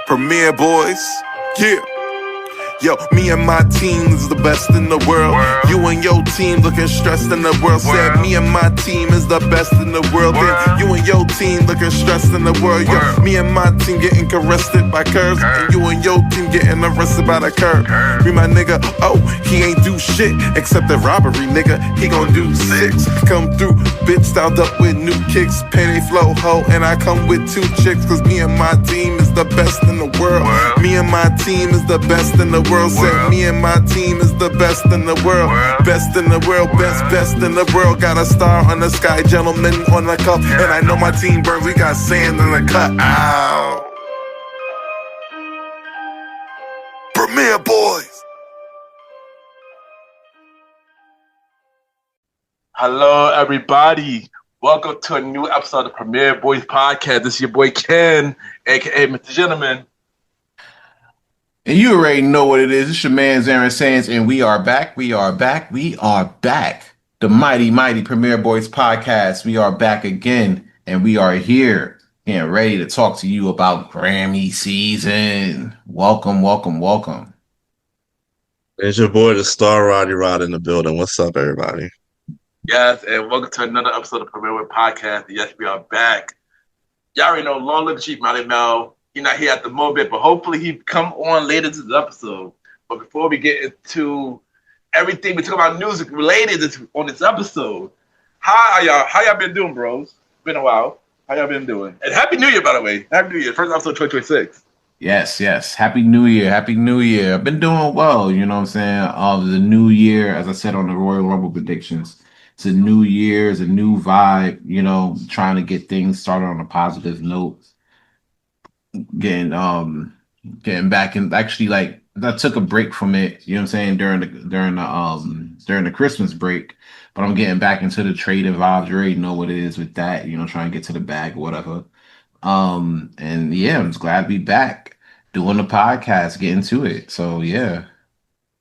Premier Boyz, yeah. Yo, me and my team is the best in the world. You and your team looking stressed in the world. Said me and my team is the best in the world. Then you and your team looking stressed in the world. Yo, me and my team getting arrested by curves. And you and your team getting arrested by the curb. Me, my nigga, oh, he ain't do shit except the robbery, nigga. He gon' do 6. Come through, bitch, styled up with new kicks. Penny flow, ho, and I come with 2 chicks. Cause me and my team is the best in the world. Me and my team is the best in the world. Said me and my team is the best in the world. Best in the world, best in the world. Got a star on the sky, gentleman on the cup. And I know my team burns, we got sand in the cut. Ow. Premier Boyz. Hello, everybody. Welcome to a new episode of the Premier Boyz podcast. This is your boy Ken, aka MrGentleman. And you already know what it is. It's your man, Aaron Sands, and we are back. We are back. The mighty Premier Boyz podcast. We are back again, and we are here and ready to talk to you about Grammy season. Welcome. It's your boy, the star Roddy in the building. What's up, everybody? Yes, and welcome to another episode of the Premier Boyz podcast. Yes, we are back. Y'all already know Long Live the Chief, Malimal. He's not here at the moment, but hopefully he come on later to the episode. But before we get into everything we talk about music related on this episode, how y'all been doing, bros? Been a while. How y'all been doing? And Happy New Year, by the way. Happy New Year. First episode 2026. Yes. Happy New Year. I've been doing well, you know what I'm saying? The new year, as I said on the Royal Rumble predictions, it's a new year, it's a new vibe, you know, trying to get things started on a positive note. Getting back in, actually, like, I took a break from it, you know what I'm saying, during the Christmas break, but I'm getting back into the trading vibes. You already know what it is with that, you know, trying to get to the bag or whatever. And yeah, I'm just glad to be back doing the podcast, getting to it. So yeah,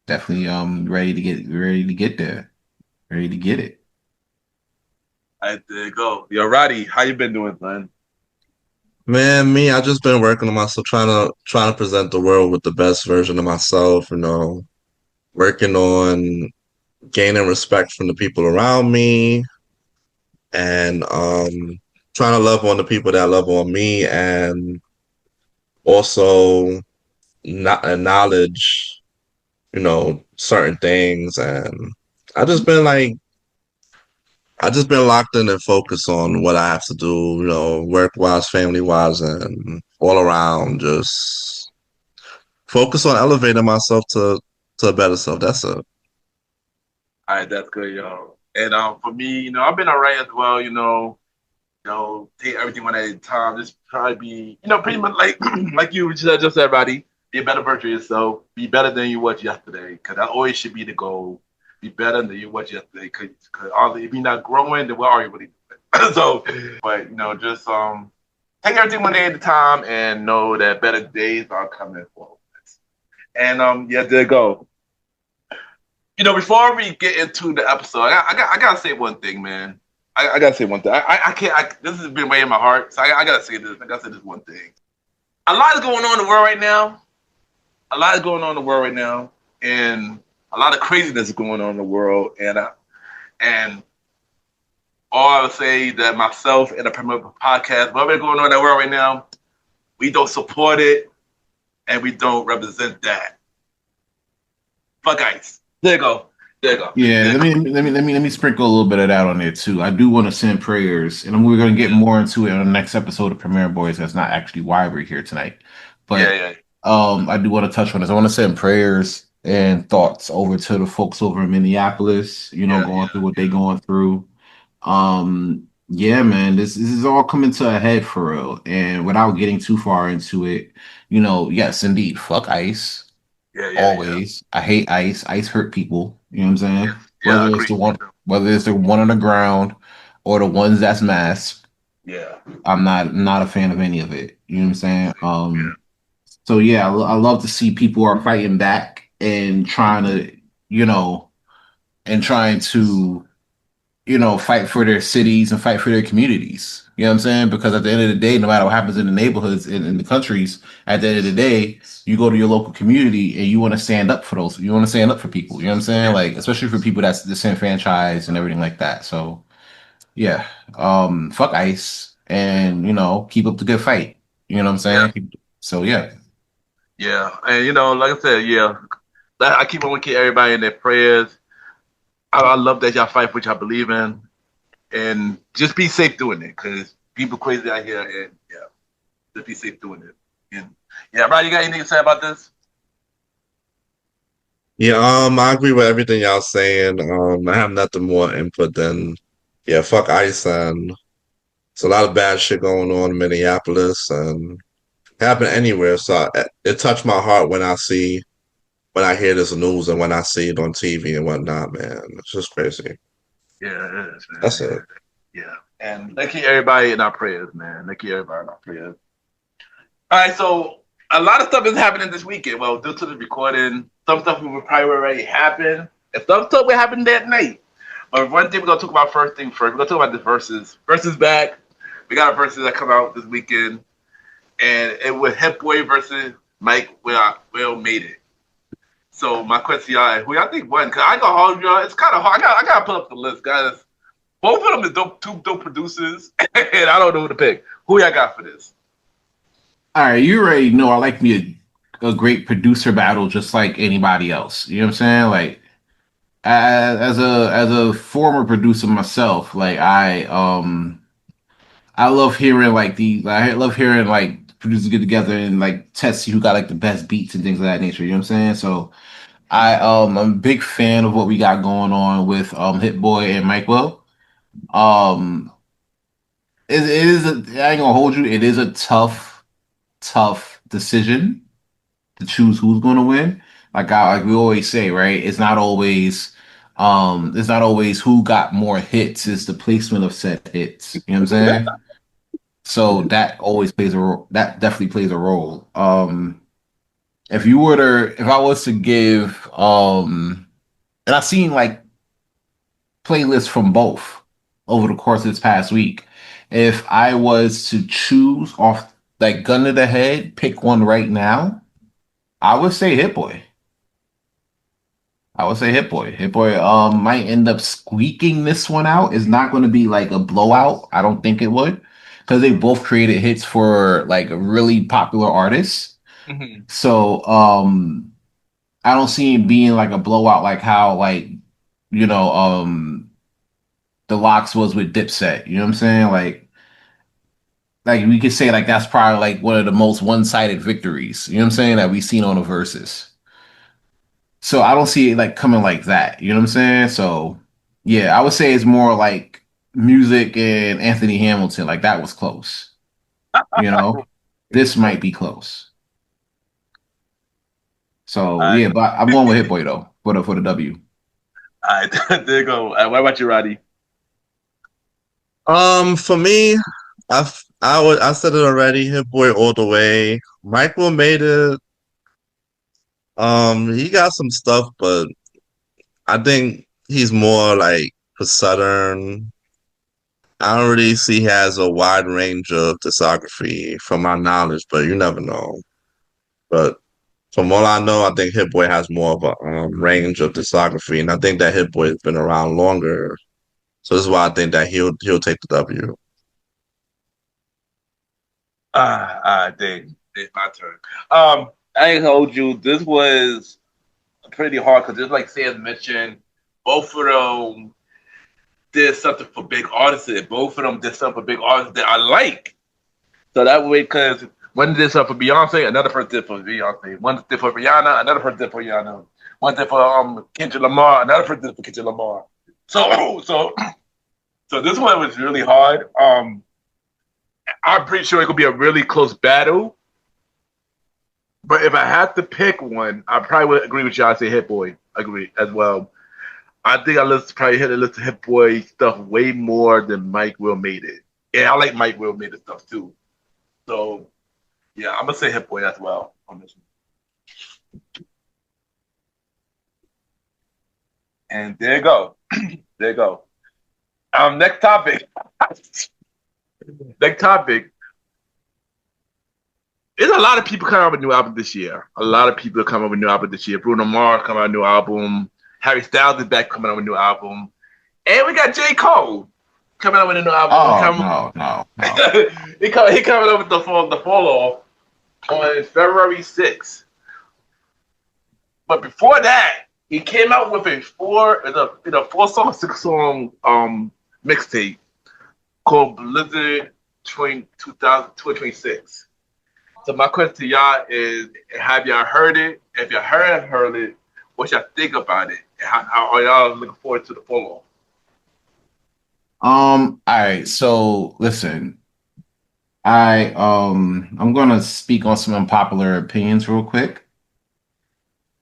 definitely ready to get there. Ready to get it. All right, there you go. Yo, Roddy, how you been doing, man? Man, I just been working on myself, trying to present the world with the best version of myself, you know, working on gaining respect from the people around me and trying to love on the people that love on me, and also not acknowledge, you know, certain things. And I just been locked in and focused on what I have to do, you know, work-wise, family-wise, and all around. Just focus on elevating myself to a better self. That's it. All right, that's good, yo. And for me, you know, I've been all right as well, you know, take everything one at a time. Just try to be, you know, pretty much like you just said, Roddy, be a better version of yourself. Be better than you was yesterday, because that always should be the goal. Be better than you was yesterday, because if you're not growing, then what are you really doing? So, but, you know, just take everything one day at a time and know that better days are coming forward. And yeah, there you go. You know, before we get into the episode, I gotta say one thing, man. I gotta say one thing. I can't. This has been weighing in my heart, so I gotta say this. I gotta say this one thing. A lot is going on in the world right now. And a lot of craziness is going on in the world, and all I would say that myself and the Premier podcast, whatever's going on in the world right now, we don't support it, and we don't represent that. Fuck ice. There you go. Yeah, let me sprinkle a little bit of that on there too. I do want to send prayers, and we're going to get more into it on the next episode of Premier Boyz. That's not actually why we're here tonight, but I do want to touch on this. I want to send prayers and thoughts over to the folks over in Minneapolis, you know, going through what they're going through. Yeah, man, this is all coming to a head for real. And without getting too far into it, you know, yes, indeed, fuck ICE. Always. I hate ICE. ICE hurt people. You know what I'm saying? Whether it's the one on the ground or the ones that's masked. Yeah. I'm not a fan of any of it. You know what I'm saying? So yeah, I love to see people are fighting back and trying to fight for their cities and fight for their communities. You know what I'm saying? Because at the end of the day, no matter what happens in the neighborhoods in the countries, at the end of the day, you go to your local community and you want to stand up for those. You want to stand up for people. You know what I'm saying? Like, especially for people that's disenfranchised and everything like that. So yeah, fuck ICE and keep up the good fight. You know what I'm Yeah, saying? So yeah. yeah, and like I said, yeah, I keep on keep everybody in their prayers. I love that y'all fight for what y'all believe in, and just be safe doing it, cause people crazy out here, and yeah, just be safe doing it. And yeah, Roddy, you got anything to say about this? Yeah, I agree with everything y'all saying. I have nothing more input than, yeah, fuck ICE, and it's a lot of bad shit going on in Minneapolis and happen anywhere. So it touched my heart when I hear this news and when I see it on TV and whatnot, man. It's just crazy. Yeah, it is, man. That's it. Yeah, and let's keep everybody in our prayers, man. Let's keep everybody in our prayers. All right, so a lot of stuff is happening this weekend. Well, due to the recording, some stuff will probably already happen, and some stuff will happen that night. But one thing we're gonna talk about first thing first. We're gonna talk about the verses. Versus back. We got a verses that come out this weekend, and it was Hitboy versus Mike Will made it. So my question to y'all, who y'all think won? Cause I got hold y'all. It's kind of hard. I gotta pull up the list, guys. Both of them are two dope producers, and I don't know who to pick. Who y'all got for this? All right, you already know I like me a great producer battle just like anybody else. You know what I'm saying? Like as a former producer myself, like I love hearing I love hearing like producers get together and like test who got like the best beats and things of that nature. You know what I'm saying? So I'm a big fan of what we got going on with Hitboy and Mike Will. Um it is I ain't gonna hold you, it is a tough decision to choose who's going to win. Like we always say, right? It's not always who got more hits, it's the placement of said hits. You know what I'm saying? So that always plays a role. That definitely plays a role. If I was to give and I've seen like playlists from both over the course of this past week. If I was to choose off like gun to the head, pick one right now, I would say Hit Boy. I would say Hit Boy. Hit Boy might end up squeaking this one out. It's not going to be like a blowout. I don't think it would because they both created hits for like really popular artists. Mm-hmm. So I don't see it being like a blowout like how like you know the Locks was with Dipset. You know what I'm saying? Like we could say like that's probably like one of the most one-sided victories. You know what I'm saying that we've seen on the verses. So I don't see it like coming like that. You know what I'm saying? So yeah, I would say it's more like music and Anthony Hamilton. Like that was close. You know, this might be close. So All right, yeah, but I'm going with Hit Boy though for the W. all right, there you go. What about you, Roddy? For me, I said it already. Hit Boy all the way. Michael made it. He got some stuff, but I think he's more like for Southern. I don't really see he has a wide range of discography from my knowledge, but you never know. But from all I know, I think Hit Boy has more of a range of discography, and I think that Hit Boy has been around longer. So this is why I think that he'll take the W. Dang, it's my turn. I ain't hold you. This was pretty hard because just like Sam mentioned, both of them did something for big artists. Both of them did something for big artists that I like. So that way, because one did something for Beyonce, another person did for Beyonce. One did for Rihanna, another person did for Rihanna. One did for Kendrick Lamar, another person did for Kendrick Lamar. So this one was really hard. I'm pretty sure it could be a really close battle. But if I had to pick one, I probably would agree with y'all. I say Hit Boy. Agree as well. I think probably hit a list of Hit Boy stuff way more than Mike Will made it. Yeah, I like Mike Will made it stuff too. So yeah, I'm gonna say Hit Boy as well on this one. And there you go. There you go. Next topic. Next topic. There's a lot of people coming out with new albums this year. A lot of people are coming out with new album this year. Bruno Mars coming out with a new album. Harry Styles is back coming out with a new album. And we got Jcole coming out with a new album. No. he coming out with the fall off on February 6th. But before that, he came out with a 4-song, 6-song mixtape called Blizzard 2026. So my question to y'all is, have y'all heard it? If y'all heard it, what y'all think about it? And how are y'all looking forward to the follow? All right, so listen. I'm gonna speak on some unpopular opinions real quick.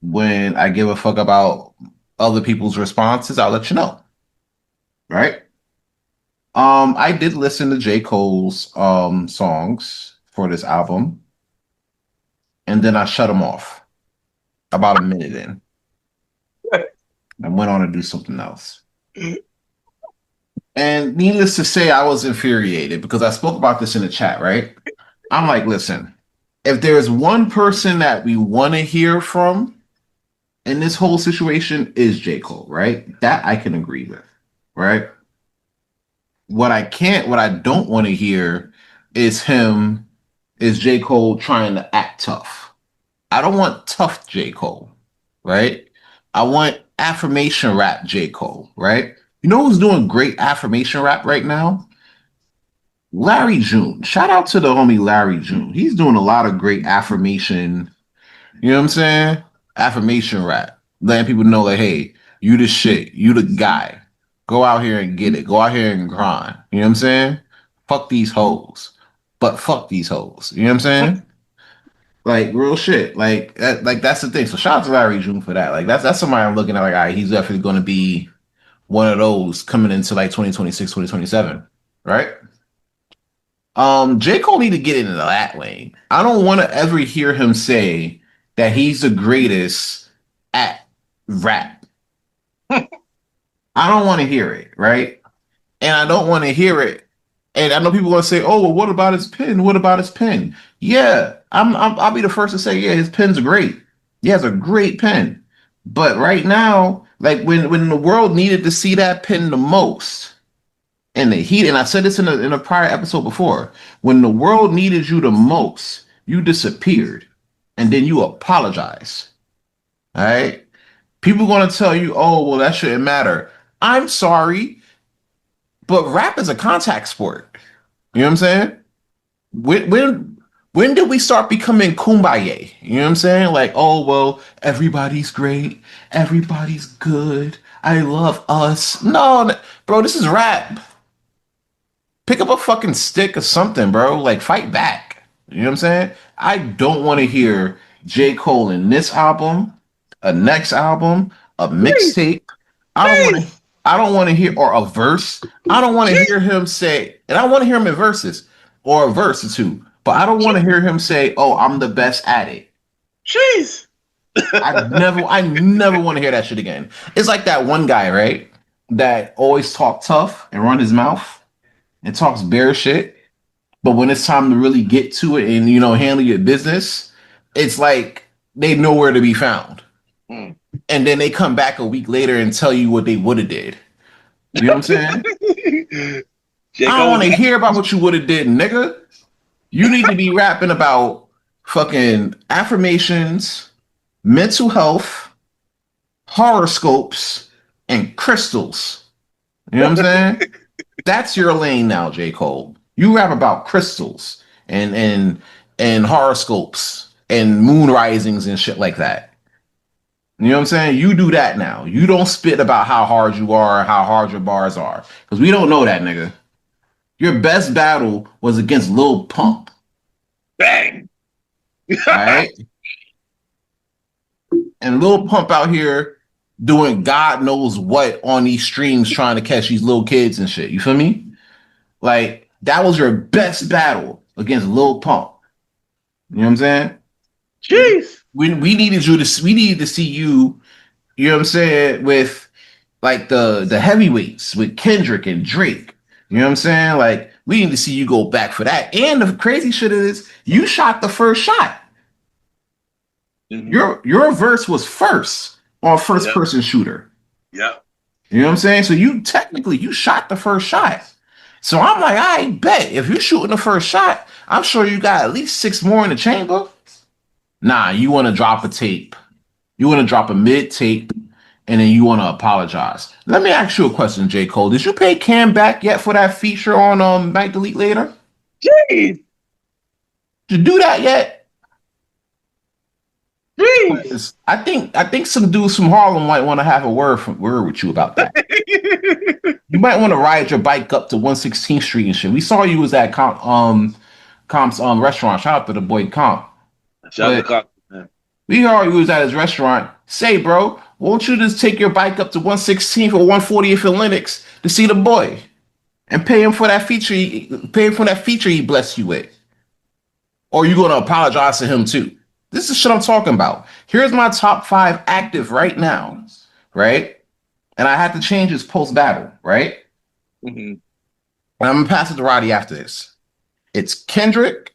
When I give a fuck about other people's responses, I'll let you know. Right? I did listen to J. Cole's songs for this album. And then I shut them off about a minute in. And went on to do something else. And needless to say, I was infuriated because I spoke about this in the chat, right? I'm like, listen, if there's one person that we want to hear from in this whole situation is J. Cole, right? That I can agree with, right? What I don't want to hear is J. Cole trying to act tough. I don't want tough J. Cole, right? I want affirmation rap J. Cole, right? You know who's doing great affirmation rap right now? Larry June. Shout out to the homie Larry June. He's doing a lot of great affirmation, you know what I'm saying? Affirmation rap. Letting people know that, hey, you the shit. You the guy. Go out here and get it. Go out here and grind. You know what I'm saying? Fuck these hoes. But fuck these hoes. You know what I'm saying? Like real shit. Like that's the thing. So shout out to Larry June for that. Like that's somebody I'm looking at like, all right, he's definitely gonna be one of those coming into like 2026, 2027. Right? J. Cole need to get into that lane. I don't want to ever hear him say that he's the greatest at rap. I don't want to hear it, right? And I don't want to hear it. And I know people are going to say, "Oh, well, what about his pen? What about his pen?" Yeah, I'll be the first to say, yeah, his pen's great. He has a great pen. But right now, like when the world needed to see that pen the most, and the heat, and I said this in a prior episode before, when the world needed you the most, you disappeared, and then you apologize. All right, people going to tell you, "Oh, well, that shouldn't matter." I'm sorry. But rap is a contact sport. You know what I'm saying? When did we start becoming kumbaya? You know what I'm saying? Like, oh, well, everybody's great. Everybody's good. I love us. No, bro, this is rap. Pick up a fucking stick or something, bro. Like, fight back. You know what I'm saying? I don't want to hear J. Cole in this album, a next album, a mixtape. I don't want to hear, or a verse. I don't want to hear him say, and I want to hear him in verses or a verse or two, but I don't want to hear him say, "Oh, I'm the best at it." Jeez. I never want to hear that shit again. It's like that one guy, right? That always talk tough and run his mouth and talks bare shit. But when it's time to really get to it and, you know, handle your business, it's like they nowhere to be found. And then they come back a week later and tell you what they would have did. You know what I'm saying? I don't want to hear about what you would have did, nigga. You need to be rapping about fucking affirmations, mental health, horoscopes, and crystals. You know what I'm saying? That's your lane now, J. Cole. You rap about crystals and horoscopes and moon risings and shit like that. You know what I'm saying? You do that now. You don't spit about how hard you are, how hard your bars are. Because we don't know that, nigga. Your best battle was against Lil Pump. Bang! All right? And Lil Pump out here doing God knows what on these streams trying to catch these little kids and shit. You feel me? Like, that was your best battle against Lil Pump. You know what I'm saying? Jeez. We needed to see you, you know what I'm saying, with like the heavyweights with Kendrick and Drake. You know what I'm saying? Like, we need to see you go back for that. And the crazy shit is, you shot the first shot. Mm-hmm. Your verse was first on first person shooter. Yeah. You know what I'm saying? So you shot the first shot. So I'm like, I bet if you're shooting the first shot, I'm sure you got at least 6 more in the chamber. Nah, you want to drop a tape. You want to drop a mid tape, and then you want to apologize. Let me ask you a question, Jcole. Did you pay Cam back yet for that feature on Might Delete Later? Jeez. Did you do that yet? Jeez. I think some dudes from Harlem might want to have a word with you about that. You might want to ride your bike up to 116th Street and shit. We saw you was at Comp's restaurant. Shout out to the boy Comp. Shout out to Comp, man. We heard you was at his restaurant. Say, bro, won't you just take your bike up to 116th or 140th in Lenox to see the boy and pay him for that feature? Pay him for that feature he blessed you with. Or you gonna apologize to him too? This is shit I'm talking about. Here's my top 5 active right now, right? And I had to change his post battle, right? Mm-hmm. And I'm gonna pass it to Roddy after this. It's Kendrick,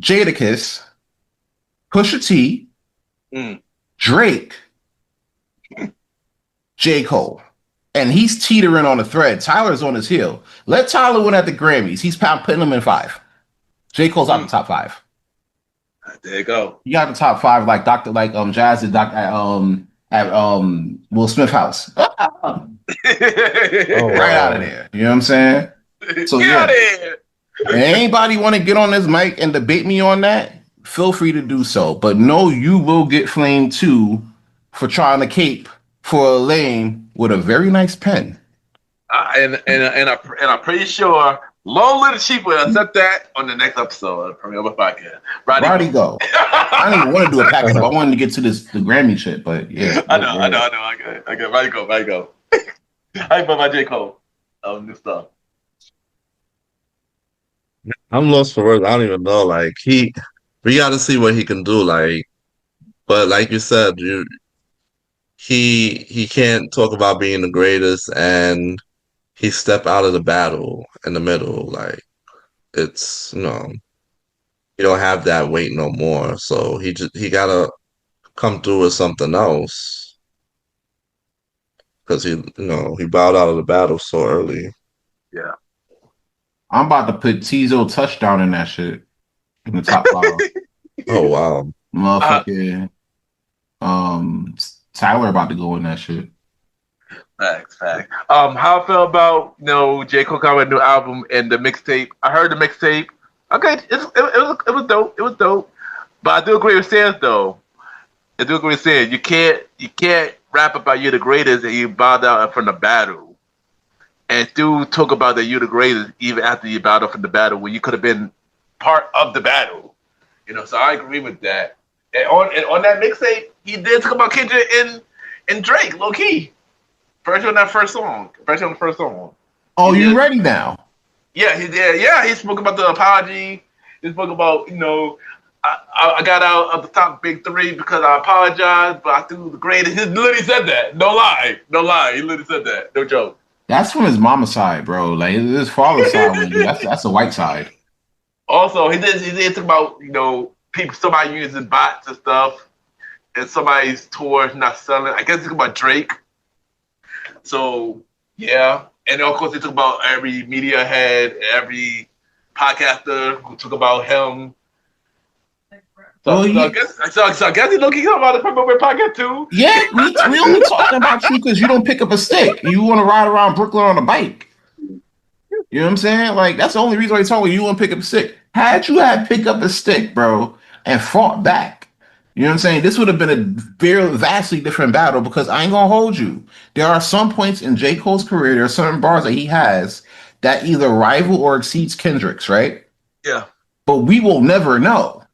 Jadakiss, Pusha T, Drake, Jcole. And he's teetering on the thread. Tyler's on his heel. Let Tyler win at the Grammys. He's putting him in 5. Jcole's out the top 5. There you go. You got the top 5 like Jazz did at Will Smith house. Right out of there. You know what I'm saying? So Get out of here. And anybody want to get on this mic and debate me on that? Feel free to do so. But no, you will get flamed too for trying to cape for a lane with a very nice pen. And I'm pretty sure Long Little Chief will accept that on the next episode of Premier Podcast. Roddy go. I didn't even want to do a package, but I wanted to get to the Grammy shit. But yeah, I know. Okay. Roddy go. How you feel about Jcole? New stuff. I'm lost for words. I don't even know. Like we got to see what he can do. Like, but like you said, he can't talk about being the greatest and he step out of the battle in the middle. Like, it's you don't have that weight no more. So he gotta come through with something else because he bowed out of the battle so early. Yeah. I'm about to put Tizo touchdown in that shit in the top 5. Oh wow, motherfucking Tyler about to go in that shit. Facts. How I felt about J. Cole coming with a new album and the mixtape. I heard the mixtape. Okay, it was dope. It was dope. But I do agree with Sans though. You can't rap about you're the greatest and you bowed out from the battle. And still talk about that you're the greatest even after you bowed out from the battle when you could have been part of the battle. So I agree with that. And on that mixtape, he did talk about Kendrick and Drake, low key. Especially on the first song. Oh, you ready now? Yeah, he did. Yeah, he spoke about the apology. He spoke about, I got out of the top big 3 because I apologized, but I threw the greatest. He literally said that. No lie. He literally said that. No joke. That's from his mama's side, bro. Like his father's side. That's a white side. Also, he did talk about, somebody using bots and stuff, and somebody's tours not selling. I guess he talked about Drake. So, yeah. And of course, they talk about every media head, every podcaster who talk about him. So I guess he looking about the Premier podcast too. Yeah, we only talking about you because you don't pick up a stick. You want to ride around Brooklyn on a bike. You know what I'm saying? Like, that's the only reason why you're talking. You want to pick up a stick. Had you pick up a stick, bro, and fought back, you know what I'm saying? This would have been a very vastly different battle because I ain't gonna hold you. There are some points in J. Cole's career, there are certain bars that he has that either rival or exceeds Kendrick's, right? Yeah. But we will never know.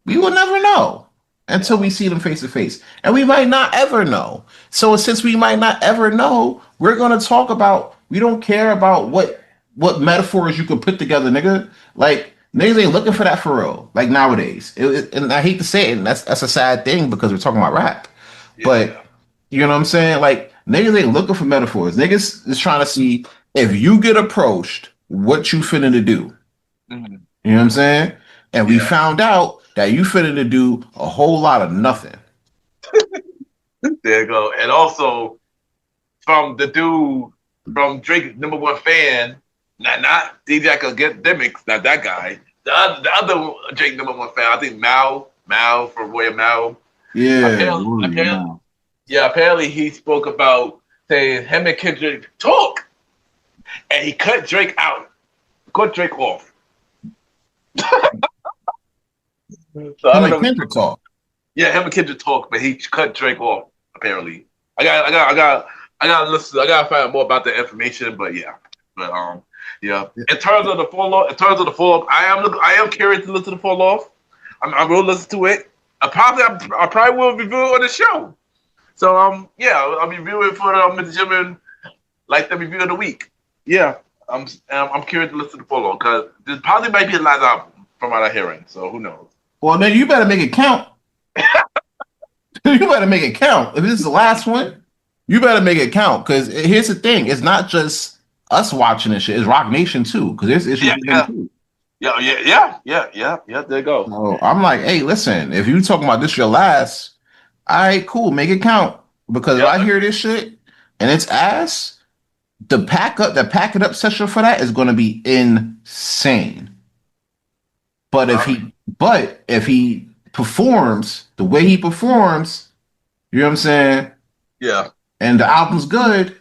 We will never know until we see them face to face. And we might not ever know. So since we might not ever know, we're gonna talk about, we don't care about what metaphors you could put together, nigga. Like, niggas ain't looking for that for real, like nowadays. And I hate to say it, and that's a sad thing because we're talking about rap. Yeah. But You know what I'm saying? Like niggas ain't looking for metaphors. Niggas is trying to see if you get approached, what you finna to do. Mm-hmm. You know what I'm saying? And we Yeah. found out that you finna to do a whole lot of nothing. There you go. And also from the dude from Drake #1 fan, not DJ Academics, not that guy. The other Drake #1 fan, I think Mal from Royal Mal. Yeah. Apparently he spoke about saying him and Kendrick talk, and he cut Drake out, cut Drake off. So Him and Kendrick talk. Yeah, him and Kendrick talk, but he cut Drake off. Apparently, I gotta listen. I gotta find out more about the information. But yeah. In terms of the fall off, I am curious to listen to the fall off. I will listen to it. I probably will review it on the show. So I'll be reviewing for Mr. Gentleman, like the review of the week. Yeah, I'm curious to listen to the fall off because this probably might be the last album from what I'm hearing. So who knows? Well, then you better make it count. You better make it count. If this is the last one, you better make it count. Because here's the thing: it's not just us watching this shit; it's Rock Nation too. Because there's issues with them too. Yeah. There you go. So I'm like, hey, listen, if you talking about this your last, all right, cool, make it count. Because if I hear this shit and it's ass, the pack it up session for that is going to be insane. But if he performs the way he performs, you know what I'm saying? Yeah. And the album's good,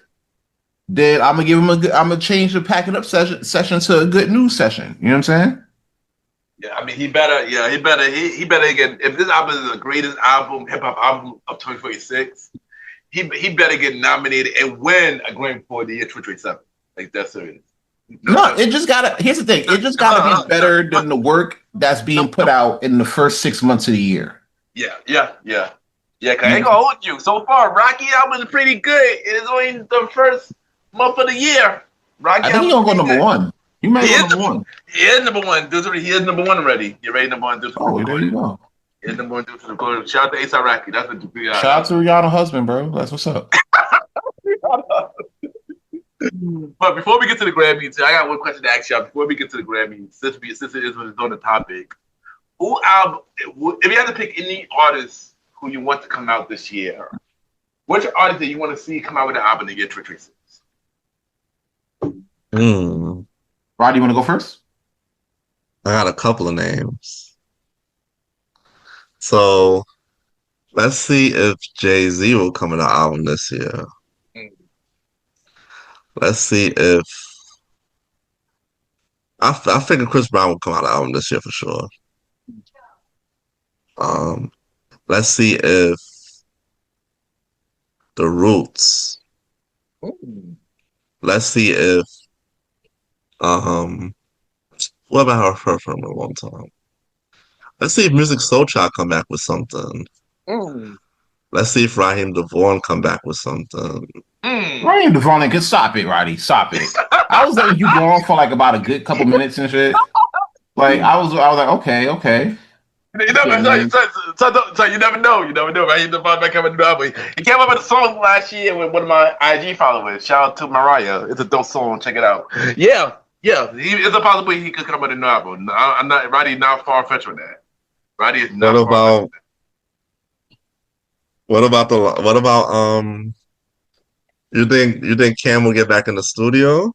then I'm gonna change the pack it up session to a good news session. You know what I'm saying? Yeah, I mean he better get, if this album is the greatest hip hop album of 2026, he better get nominated and win a Grammy for the year 2027. Like that's serious. No, it just gotta. Here's the thing: it just gotta be better than the work that's being put out in the first 6 months of the year. Yeah. Cause I ain't gonna hold you. So far, Rocky album is pretty good. It is only the first month of the year. I think he's gonna go number one. You might go number one. He is number one. He is number one already. You're ready, number one. Oh, there you go. He is number one. Shout out to A$AP Rocky. That's what you shout out to Rihanna's husband, bro. That's what's up. But before we get to the Grammys, I got one question to ask y'all. Before we get to the Grammys, since it is on the topic, if you had to pick any artist who you want to come out this year, which artist that you want to see come out with an album in the year 2026? Roddy, you want to go first? I got a couple of names. So let's see if Jay-Z will come in the album this year. Let's see if I figure Chris Brown will come out of the album this year for sure. Let's see if The Roots. Let's see if what about I heard from a long time? Let's see if Music Soul Child come back with something. Let's see if Raheem DeVaughn come back with something. Raheem DeVaughn, can stop it, Roddy. Stop it. I was letting you go on for like about a good couple minutes and shit. Like I was like, okay. You never know. You never know. Raheem DeVaughn might come with a new album. He came up with a song last year with one of my IG followers. Shout out to Mariah. It's a dope song. Check it out. Yeah. It's a possibility he could come with a new album. Roddy not far fetched with that. Roddy is not far fetched. What about you think Cam will get back in the studio? You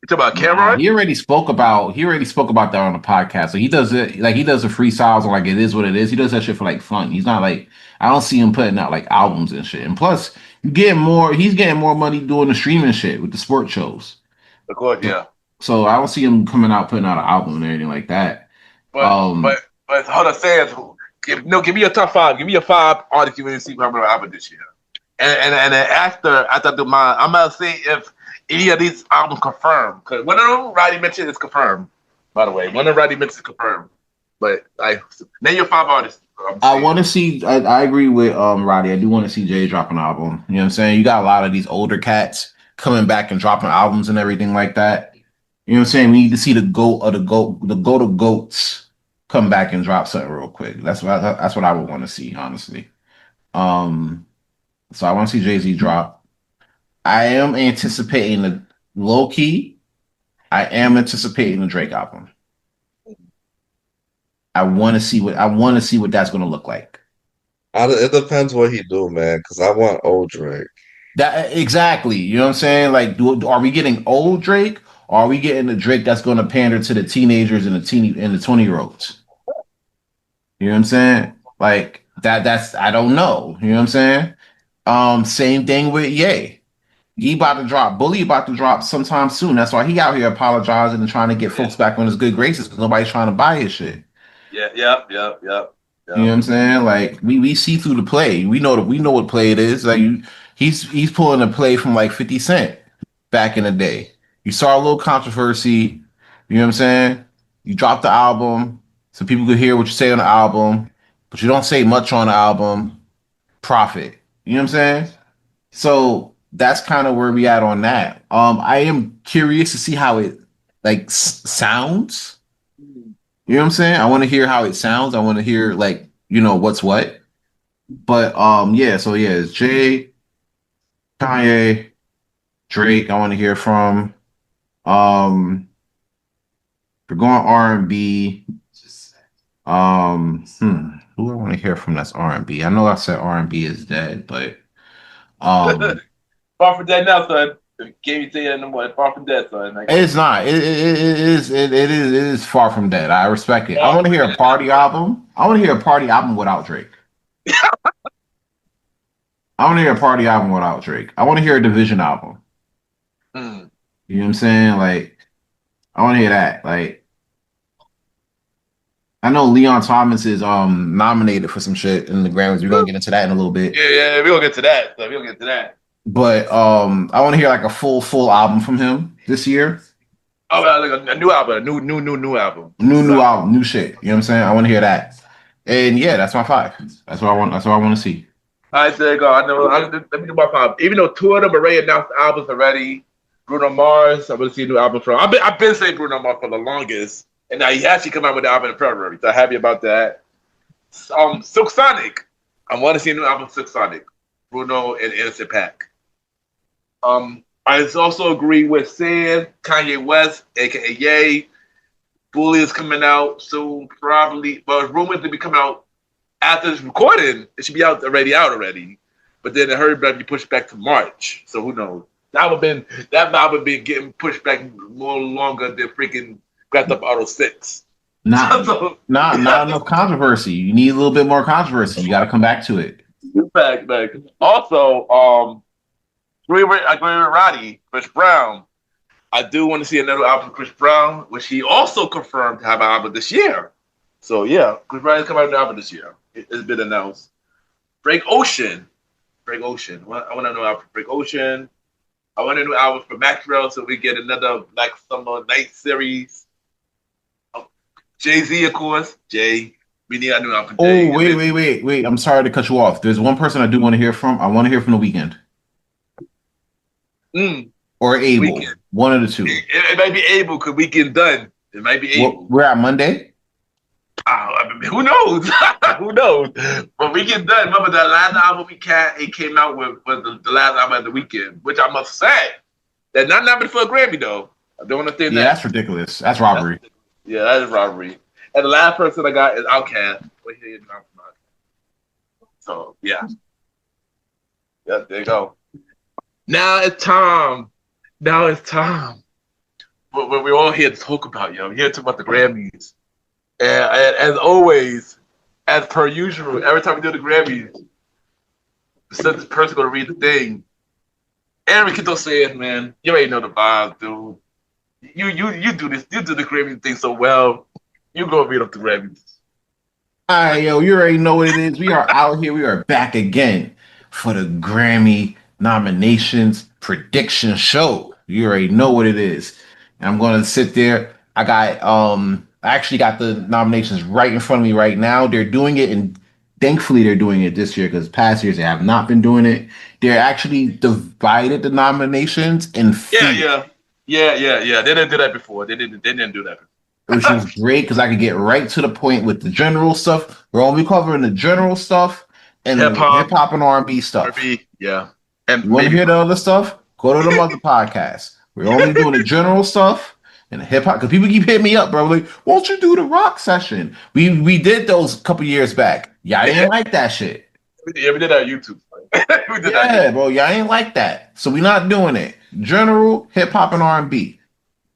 talking about Cameron? He already spoke about that on the podcast. So he does it like he does the freestyles and like it is what it is. He does that shit for like fun. He's not like, I don't see him putting out like albums and shit. And plus, he's getting more money doing the streaming shit with the sports shows. Of course, yeah. So I don't see him coming out putting out an album and anything like that. But hold on, Sam. Give me your top five. Give me your 5 artists you want to see coming out an album this year. And then after I do mine, I'm gonna see if any of these albums confirmed. Because one of them Roddy mentioned is confirmed. By the way, one of Roddy mentioned is confirmed. But name your 5 artists. I want to see. I agree with Roddy. I do want to see Jay drop an album. You know what I'm saying? You got a lot of these older cats coming back and dropping albums and everything like that. You know what I'm saying? We need to see the goats come back and drop something real quick. That's what I would want to see, honestly. So I want to see Jay-Z drop. I am anticipating the low key. I am anticipating the Drake album. I want to see what that's going to look like. It depends what he do, man. Because I want old Drake. That exactly. You know what I'm saying? Like, are we getting old Drake, or are we getting the Drake that's going to pander to the teenagers and the 20-year-olds? You know what I'm saying? Like that's I don't know. You know what I'm saying? Same thing with Ye. He about to drop. Bully about to drop sometime soon. That's why he out here apologizing and trying to get folks back on his good graces because nobody's trying to buy his shit. Yeah. You know what I'm saying? Like we see through the play. We know what play it is. Like he's pulling a play from like 50 Cent back in the day. You saw a little controversy. You know what I'm saying? You dropped the album so people could hear what you say on the album, but you don't say much on the album. Profit. You know what I'm saying? So that's kind of where we at on that. I am curious to see how it like sounds. You know what I'm saying? I want to hear how it sounds. I want to hear like, what's what. But it's Jay, Kanye, Drake. I want to hear from. We're going R&B. Who I want to hear from that's R&B. I know I said R&B is dead, but far from dead now, son. Can't you say that no more? Far from dead, son. Like, it's not. It is far from dead. I respect it. I want to hear a party album. I want to hear a party album without Drake. I want to hear a party album without Drake. I want to hear a Division album. You know what I'm saying? Like, I want to hear that. Like, I know Leon Thomas is nominated for some shit in the Grammys. We're gonna get into that in a little bit. Yeah, we're gonna get to that. So we're gonna get to that. But I want to hear like a full album from him this year. Oh, like a new album, a new album. New album, new shit. You know what I'm saying? I want to hear that. And yeah, that's my 5. That's what I want. That's what I want to see. All right, there you go. Let me do my 5. Even though 2 of them already announced albums already. Bruno Mars, I'm gonna see a new album from. I've been saying Bruno Mars for the longest, and now he actually come out with the album in February. So I'm happy about that. Silk Sonic, I want to see a new album, Silk Sonic, Bruno and Innocent Paak. I also agree with saying Kanye West, aka Ye. Bully is coming out soon, probably. But it's rumored to be coming out after this recording. It should be out already. But then it heard that be pushed back to March. So who knows? That album been getting pushed back more longer than freaking Grand Theft Auto 6. Not enough controversy. You need a little bit more controversy. You got to come back to it. Back. Also, I agree with Roddy, Chris Brown. I do want to see another album from Chris Brown, which he also confirmed to have an album this year. So yeah, Chris Brown is coming out with an album this year. It's been announced. Frank Ocean. I want to know album for Frank Ocean. I want a new album for Maxwell so we get another Black Summer Night series. Jay-Z, of course. Jay. We need a new album for Jay. Oh, wait. I'm sorry to cut you off. There's one person I do want to hear from. I want to hear from The Weeknd. Or Abel. Weekend. One of the two. It might be Abel because Weekend done. It might be Abel. We're at Monday? Who knows? Who knows? But Weekend done. Remember that last album he came out with was the last album of The Weekend, which I must say, that not nominated for a Grammy though. I don't understand that. Yeah, that's ridiculous. That's robbery. That is robbery. And the last person I got is Outkast. So yeah, there you go. Now it's time. But we're all here to talk about, We're here to talk about the Grammys. And as always, as per usual, every time we do the Grammys, this person gonna read the thing. Aaron Kito says, man, you already know the vibes, dude. You do this, you do the Grammy thing so well. You go read up the Grammys. All right, yo, you already know what it is. We are out here. We are back again for the Grammy nominations prediction show. You already know what it is. And I'm going to sit there. I actually got the nominations right in front of me right now. They're doing it, and thankfully they're doing it this year because past years they have not been doing it. They're actually divided the nominations in Yeah. They didn't do that before. They didn't do that before. Which was great because I could get right to the point with the general stuff. We're only covering the general stuff and hip hop and R&B stuff. Yeah. And You want to maybe hear the other stuff? Go to the other podcasts. We're only doing the general stuff and the hip hop because people keep hitting me up, bro. Like, won't you do the rock session? We did those a couple years back. Y'all didn't like that shit. yeah, we did our YouTube. We did our Yeah, YouTube. bro. Y'all ain't like that. So we're not doing it. General hip hop and R&B.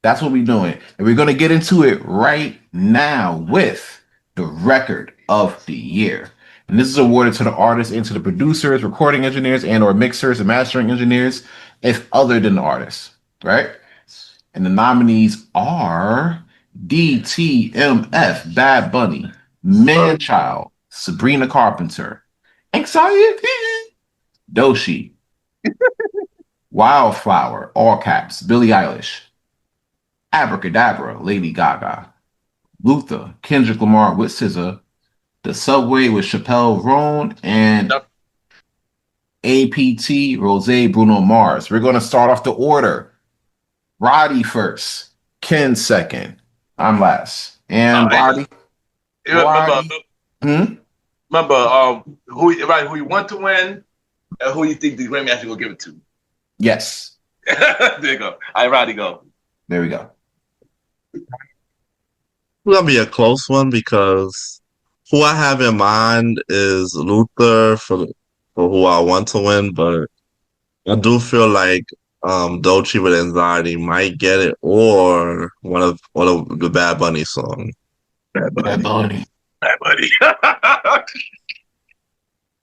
That's what we're doing. And we're gonna get into it right now with the record of the year. And this is awarded to the artists and to the producers, recording engineers, and or mixers and mastering engineers, if other than the artists, right? And the nominees are DTMF, Bad Bunny, Manchild, Sabrina Carpenter, Anxiety, Doshi, Wildflower, all caps, Billie Eilish, Abracadabra, Lady Gaga, Luther, Kendrick Lamar with SZA, The Subway with Chappelle Roan, and Yep. APT, Rose, Bruno Mars. We're going to start off the order. Roddy first, Ken second, I'm last. And Roddy, Remember, who you want to win and who you think the Grammy actually will give it to. yes, There you go. All right, Roddy, go. there we go. It's gonna be a close one because who I have in mind is Luther for who I want to win, but I do feel like Dolce with Anxiety might get it, or one of the Bad Bunny song. Bad Bad Bunny. Bad Bunny.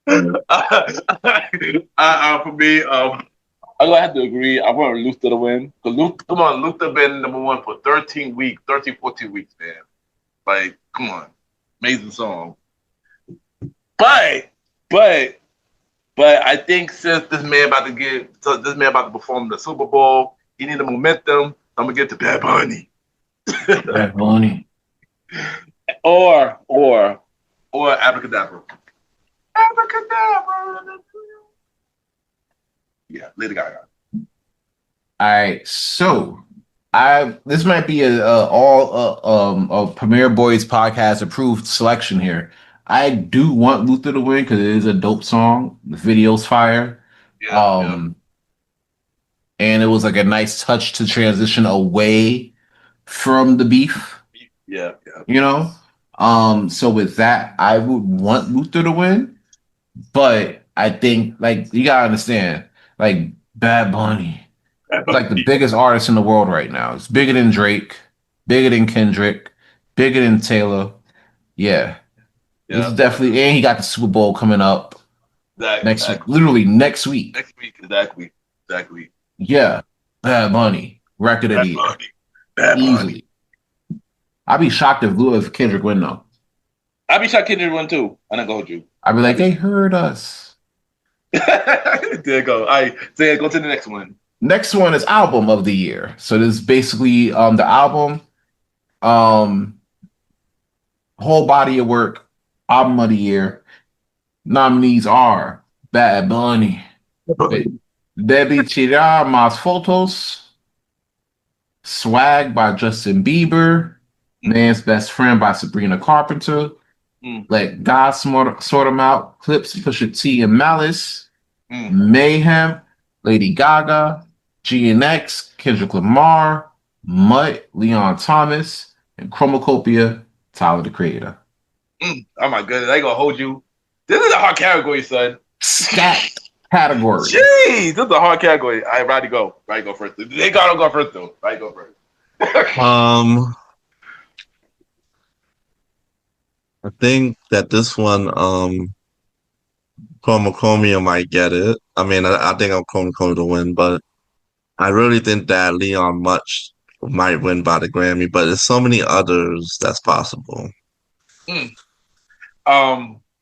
For me, I'm gonna have to agree. I want Luther to win. Because Luther been number one for 13 weeks, 13, 14 weeks, man. Like, come on. Amazing song. But I think since this man about to perform the Super Bowl, he need the momentum. I'm gonna get to Bad Bunny. Bad Bunny. Or Abracadabra. Abracadabra. Yeah, Lady Gaga. All right, so this might be a Premier Boys podcast approved selection here. I do want Luther to win because it is a dope song. The video's fire. Yeah, And it was like a nice touch to transition away from the beef. yeah. You know? So with that, I would want Luther to win, but I think like you gotta understand, like Bad Bunny. It's like the biggest artist in the world right now. It's bigger than Drake, bigger than Kendrick, bigger than Taylor. Yeah. This is definitely, and he got the Super Bowl coming up next week. Literally next week. Next week, exactly. Yeah. Bad Bunny. Record of the year. Bad Bunny. Easily. I'd be shocked if Kendrick win though. I'd be shocked Kendrick win too. I'm not gonna hold you. I'd be like, they heard us. There you go. All right, so go to the next one. Next one is album of the year. So this is basically the album, whole body of work, album of the year. Nominees are Bad Bunny, Debí Tirar Más Fotos, Swag by Justin Bieber, Man's Best Friend by Sabrina Carpenter, Let God Sort 'Em Out, Clips, Pusha T and Malice, Mayhem, Lady Gaga, GNX, Kendrick Lamar, Mutt, Leon Thomas, and Chromacopia, Tyler the Creator. Oh my goodness, I ain't gonna hold you. This is a hard category, son. Scat category. Jeez, this is a hard category. All right, Roddy, go. Roddy, go first. They gotta go first, though. Roddy, go first. I think that this one, Chromacomia might get it. I mean, I think I'm Chromacomia to win, but I really think that Leon Much might win by the Grammy, but there's so many others that's possible.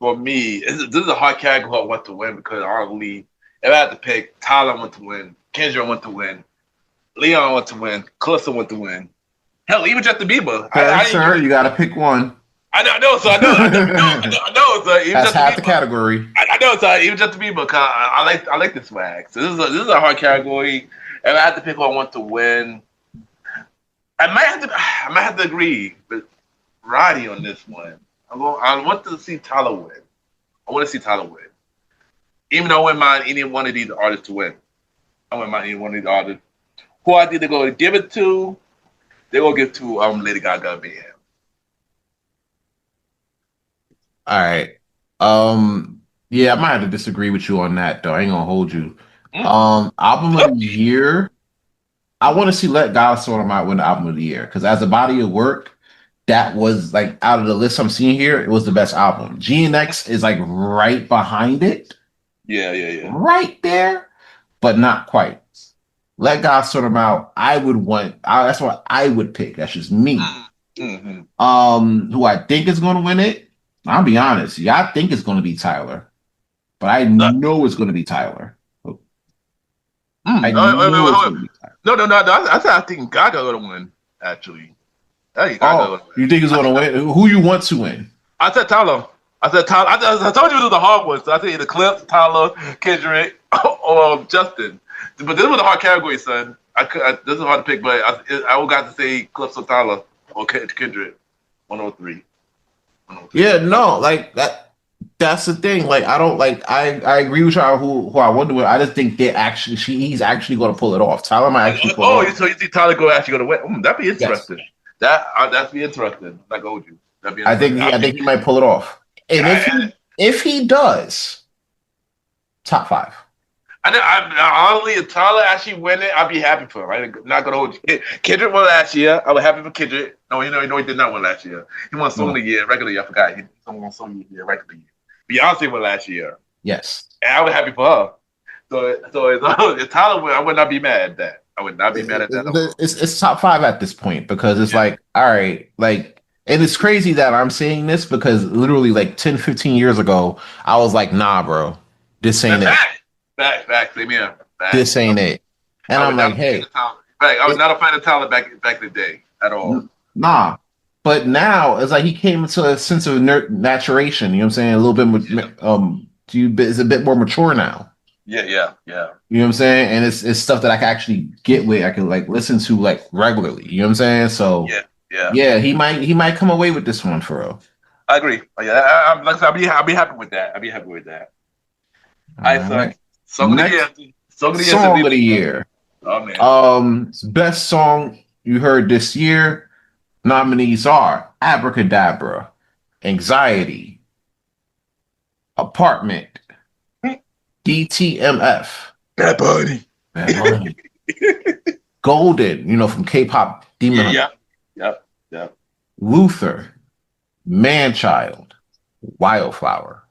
For me, this is a hard category I want to win because arguably, if I had to pick, Tyler want to win, Kendrick want to win, Leon want to win, Calissa want to win. Hell, even Justin Bieber. Sir, you got to pick one. I know, so I know, so even That's Justin half Bieber, the category. I know, so even Justin Bieber, cause I like the swag. So this is a hard category. If I had to pick who I want to win, I might have to agree with Roddy on this one. I want to see Tyler win. I want to see Tyler win. Even though I wouldn't mind any one of these artists to win. I wouldn't mind any one of these artists. Who I think they're going to give it to, they're going to give to Lady Gaga and Mayhem. All right. Yeah, I might have to disagree with you on that though. I ain't gonna hold you. Album of the year. I want to see Let God Sort 'Em Out win the album of the year because as a body of work, that was like out of the list I'm seeing here, it was the best album. GNX is like right behind it. Yeah. Right there, but not quite. Let God Sort 'Em Out. That's what I would pick. That's just me. Mm-hmm. Who I think is going to win it. I'll be honest. Yeah, I think it's going to be Tyler, but I know it's going to be Tyler. I think Gaga going to win. Actually, you think he's going to win? Who you want to win? I said Tyler. I told you it was the hard one. So I said either Clips, Tyler, Kendrick, or Justin. But this was a hard category, son. This is hard to pick, but I would got to say Clips or Tyler or Kendrick. 103. Yeah, no, like that. That's the thing. Like, I don't like. I agree with y'all. Who I wonder with. I just think he's actually going to pull it off. Tyler might actually pull it off. So you think Tyler actually going to win? That'd be interesting. Yes. That'd be interesting. Like I told you. I think he might pull it off. And if he does, top 5. Honestly, if Tyler actually win it, I'd be happy for him. I'm not gonna hold you. Kendrick won last year. I was happy for Kendrick. No, he did not win last year. He won Song of the Year, regular year. I forgot. He won Song of the Year, regular year. Beyonce won last year. Yes. And I was happy for her. So if Tyler win, I would not be mad at that. I would not be mad at that. It's top 5 at this point because it's like, all right, like, and it's crazy that I'm saying this because literally like 10, 15 years ago, I was like, nah, bro, this ain't it. Back, same here. This ain't it. And I'm like, hey. I was not a fan of Tyler back in the day at all. Nah. But now it's like he came into a sense of maturation. You know what I'm saying? A little bit is a bit more mature now. Yeah. You know what I'm saying? And it's stuff that I can actually get with. I can like listen to like regularly. You know what I'm saying? So yeah. He might come away with this one for real. I agree. Yeah, I'll be happy with that. All right. Song of the year. Oh man. Best song you heard this year. Nominees are Abracadabra, Anxiety, Apartment, DTMF, Bad Bunny. Golden, from K-pop Demon Hunter. Yep. Luther, Manchild, Wildflower.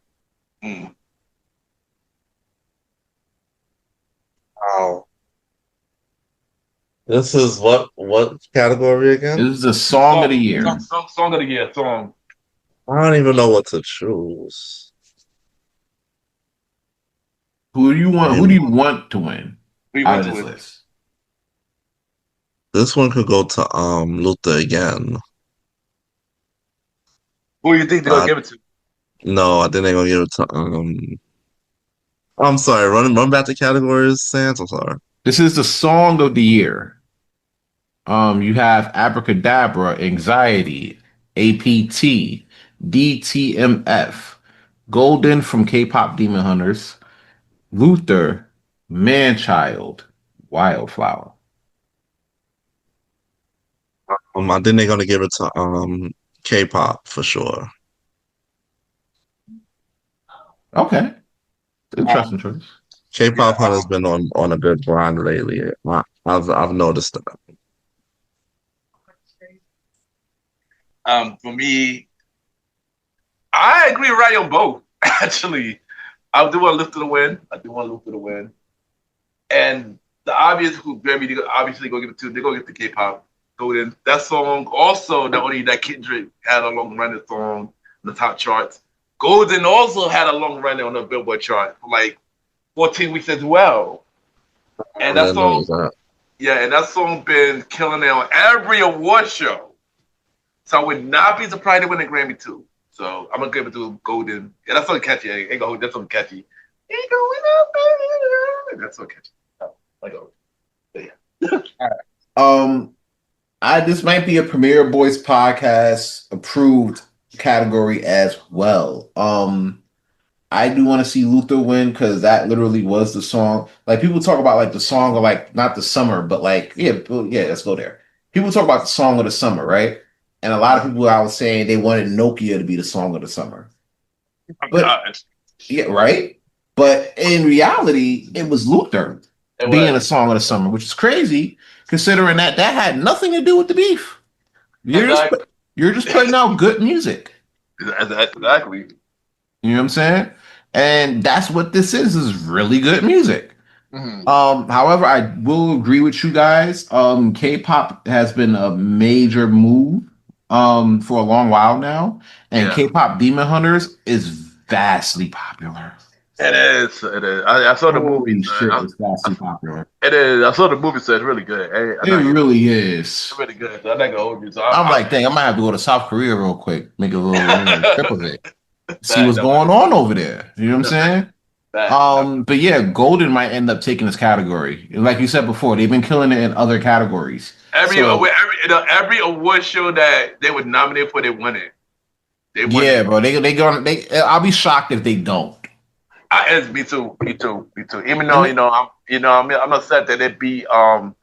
Wow. This is what category again? This is the song of the year. Song of the year. Song. I don't even know what to choose. Who do you want to win out of this list? This one could go to Luther again. Who do you think they're gonna give it to? No, I think they're gonna give it to I'm sorry, run back to categories, Sans. I'm sorry. This is the song of the year. You have Abracadabra, Anxiety, APT, DTMF, Golden from K-pop Demon Hunters, Luther, Manchild, Wildflower. I think they're gonna give it to K-pop for sure. Okay. Interesting choice. K-pop has been on a good grind lately. I've noticed that. For me, I agree right on both. Actually, I do want Luther to win. And the obvious who Grammy they're obviously gonna give it to, they're gonna get the K-pop Golden. That song also, not only that Kendrick had a long running song on the top charts, Golden also had a long run on the Billboard chart for like 14 weeks as well. And that song been killing it on every award show. So I would not be surprised to win a Grammy too. So I'm gonna give it to Golden. Yeah, that's so catchy. That's so catchy. Ain't going up, baby. That's so catchy. This might be a Premier Boys podcast approved category as well. I do want to see Luther win because that literally was the song. Like people talk about like the song of like not the summer, but like yeah, let's go there. People talk about the song of the summer, right? And a lot of people I was saying they wanted Nokia to be the song of the summer. Oh But gosh, yeah, right. But in reality, it was Luther it being a was song of the summer, which is crazy considering that had nothing to do with the beef. You're just exactly. you're just putting out good music. Exactly. You know what I'm saying? And that's what this is really good music. Mhm. However, I will agree with you guys. K-pop has been a major move for a long while now, and Yeah, K-pop Demon Hunters is vastly popular. it is. It is. I saw the movie. Holy Son. shit, it's vastly popular. It is. I saw the movie. So it's really good. Hey, I'm It not. really is. It's really good. So I'm not gonna hold you. So I'm like, dang, I might have to go to South Korea real quick, make a little trip of it, see Bad, what's going on over there. You know what I'm saying? bad. But yeah, Golden might end up taking this category. Like you said before, they've been killing it in other categories. So Every award show that they would nominate for, they won it. They won yeah, it. bro, they gonna they. I'll be shocked if they don't. Me too. Me too. Me too. Even though And I'm upset that they beat the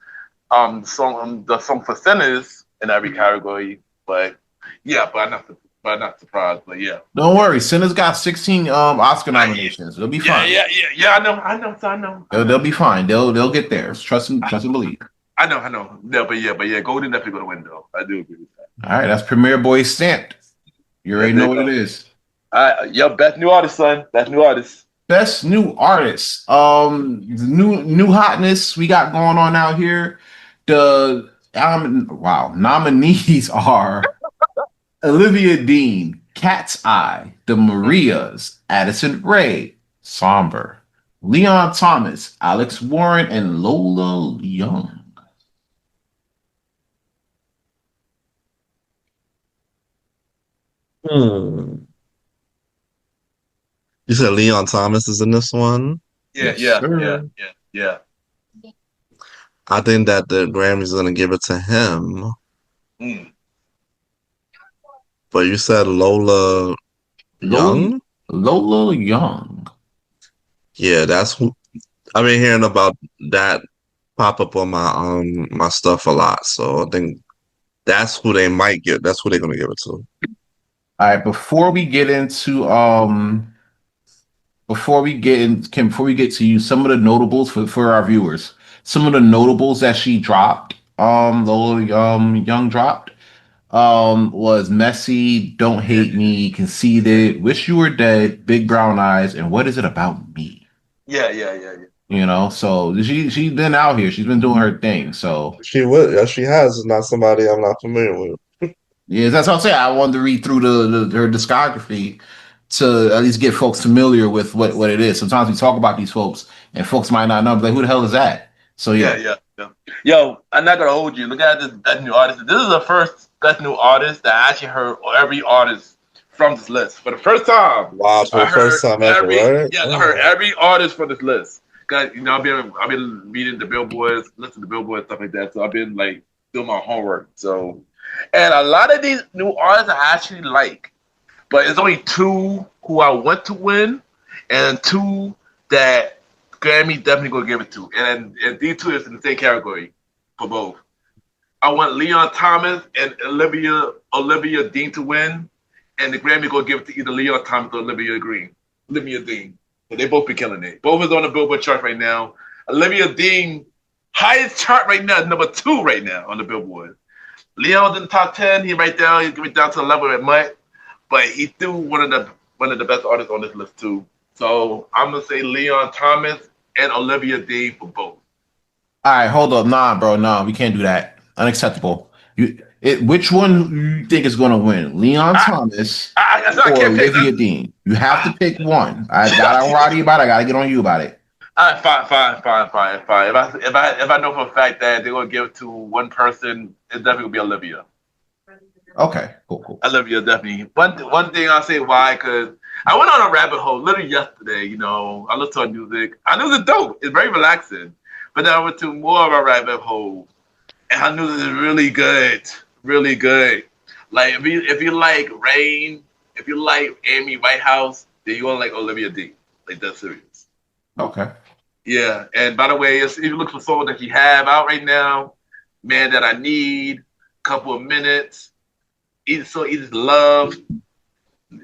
song for sinners in every category. But yeah, but I'm not surprised. But yeah. don't worry, Sinners got 16 Oscar Yeah, nominations. They'll be yeah, fine. yeah. I know. They'll be fine. They'll get there. Trust and believe. I know. No, but yeah, Golden definitely gonna win though. I do agree with that. All right, that's Premier Boy stamped. You already There know you what it go. is. Yo, best new artist, son. Best new artist. Best new artist. The new hotness we got going on out here. The nominees are Olivia Dean, Cat's Eye, The Marias, Addison Rae, Somber, Leon Thomas, Alex Warren, and Lola Young. Hmm. You said Leon Thomas is in this one. Yeah, Yes, sir. yeah. I think that the Grammys gonna give it to him. Mm. But you said Lola Lola, Young? Lola Young. Yeah, that's who I've been hearing about that pop up on my stuff a lot. So I think that's who they might get. That's who they're gonna give it to. All right, before we get to you, some of the notables for our viewers, some of the notables that she dropped, Lola Young dropped, was Messy, Don't Hate Me, Conceited, Wish You Were Dead, Big Brown Eyes, and What Is It About Me? Yeah. You know, so she's been out here, she's been doing her thing. So She would, yeah, she has. It's not somebody I'm not familiar with. yeah, that's what I'm saying. I wanted to read through her discography to at least get folks familiar with what it is. Sometimes we talk about these folks and folks might not know, but like, who the hell is that? So yeah. Yeah. Yo, I'm not gonna hold you. Look at this best new artist. This is the first best new artist that I actually heard every artist from this list for the first time. Wow, for the first time ever, right? Yeah, I heard every artist from this list. Cause I've been reading the billboards, listening to billboards, stuff like that. So I've been like doing my homework. So, and a lot of these new artists I actually like, but it's only two who I want to win, and two that Grammy definitely gonna give it to. And these two is in the same category for both. I want Leon Thomas and Olivia Dean to win, and the Grammy gonna give it to either Leon Thomas or Olivia Dean. So they both be killing it. Both is on the Billboard chart right now. Olivia Dean, highest chart right now, is number 2 right now on the Billboard. Leon's in the top 10. He right there. He's getting down to the level at Mutt, but he's still one of the best artists on this list too. So I'm gonna say Leon Thomas and Olivia Dean for both. All right, hold up. Nah, bro, nah, we can't do that. Unacceptable. Which one do you think is gonna win? Leon Thomas I or can't pick. Olivia Dean? You have to pick one. I got on Roddy about it. I gotta get on you about it. All right, fine. If I know for a fact that they're gonna give it to one person, it's definitely gonna be Olivia. Okay, cool. Olivia definitely. One thing I'll say why, because I went on a rabbit hole literally yesterday. I listened to her music. I knew it's dope. It's very relaxing. But then I went to more of a rabbit hole, and I knew this is really good. Really good. Like if you like Rain, if you like Amy Whitehouse, then you're gonna like Olivia D. Like that's serious. Okay. Yeah, and by the way, if you look for songs that you have out right now, Man That I Need, Couple of Minutes, Easy to Love,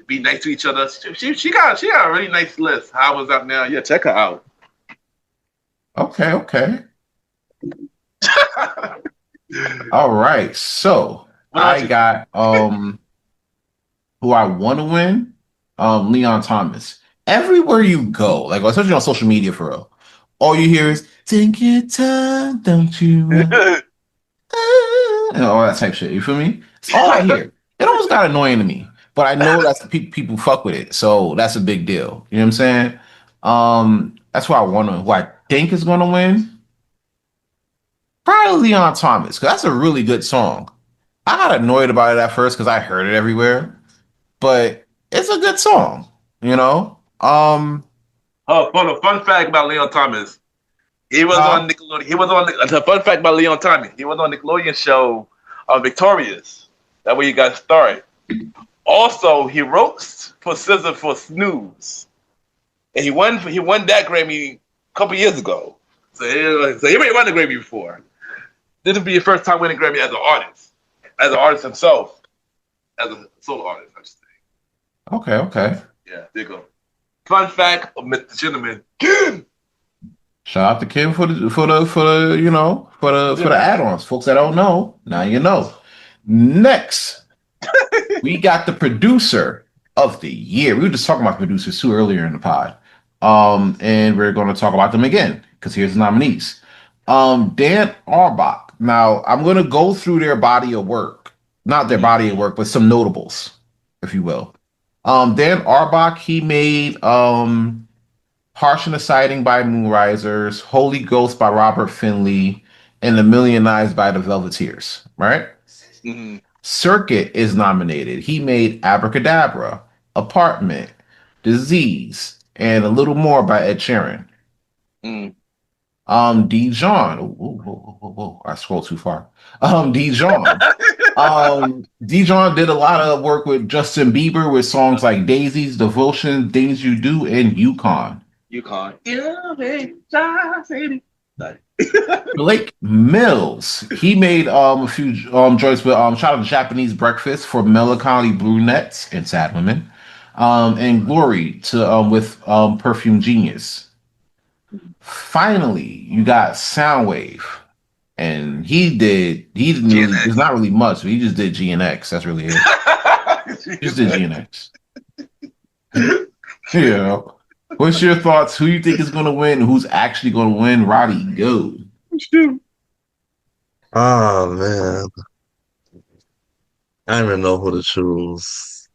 Be Nice to Each Other. She got a really nice list. How was out now? Yeah, check her out. Okay. All right. So I got who I want to win, Leon Thomas. Everywhere you go, like especially on social media for real, all you hear is "Take your time, don't you?" And all that type shit. You feel me? It's all I hear. It almost got annoying to me, but I know that's the people fuck with it, so that's a big deal. You know what I'm saying? That's why I want to. Who I think is going to win. Probably Leon Thomas, because that's a really good song. I got annoyed about it at first because I heard it everywhere, but it's a good song, you know? Oh, fun fact about Leon Thomas. He was on Nickelodeon. The fun fact about Leon Thomas. He was on Nickelodeon show Victorious. That way you got started. Also, he wrote for SZA for Snooze. And he won that Grammy a couple years ago. So he already won the Grammy before. This would be your first time winning Grammy as an artist himself, as a solo artist, I should say. Okay. Yeah, there you go. Fun fact of Mr. Gentleman. Shout out to Kim for the add-ons. Folks that don't know, now you know. Next, we got the producer of the year. We were just talking about producers too earlier in the pod. And we're going to talk about them again because here's the nominees. Dan Auerbach. Now, I'm going to go through their body of work. Not their body of work, but some notables, if you will. Dan Auerbach, he made Harsh and the Sighting by Moonrisers, Holy Ghost by Robert Finley, and A Million Eyes by the Velveteers, right? Mm-hmm. Circuit is nominated. He made Abracadabra, Apartment, Disease, and A Little More by Ed Sheeran. Mm. Dijon. Whoa. I scrolled too far. Dijon. Dijon did a lot of work with Justin Bieber with songs like Daisies, Devotion, Things You Do, and Yukon. Yeah, baby. Blake Mills. He made a few joints with shout out to Japanese Breakfast for Melancholy Brunettes and Sad Women. And Glory to with Perfume Genius. Finally, you got Soundwave, and it's not really much, but he just did GNX. That's really it. He just did GNX. Yeah. What's your thoughts? Who you think is going to win? Who's actually going to win? Roddy, go. Oh man, I don't even know who to choose.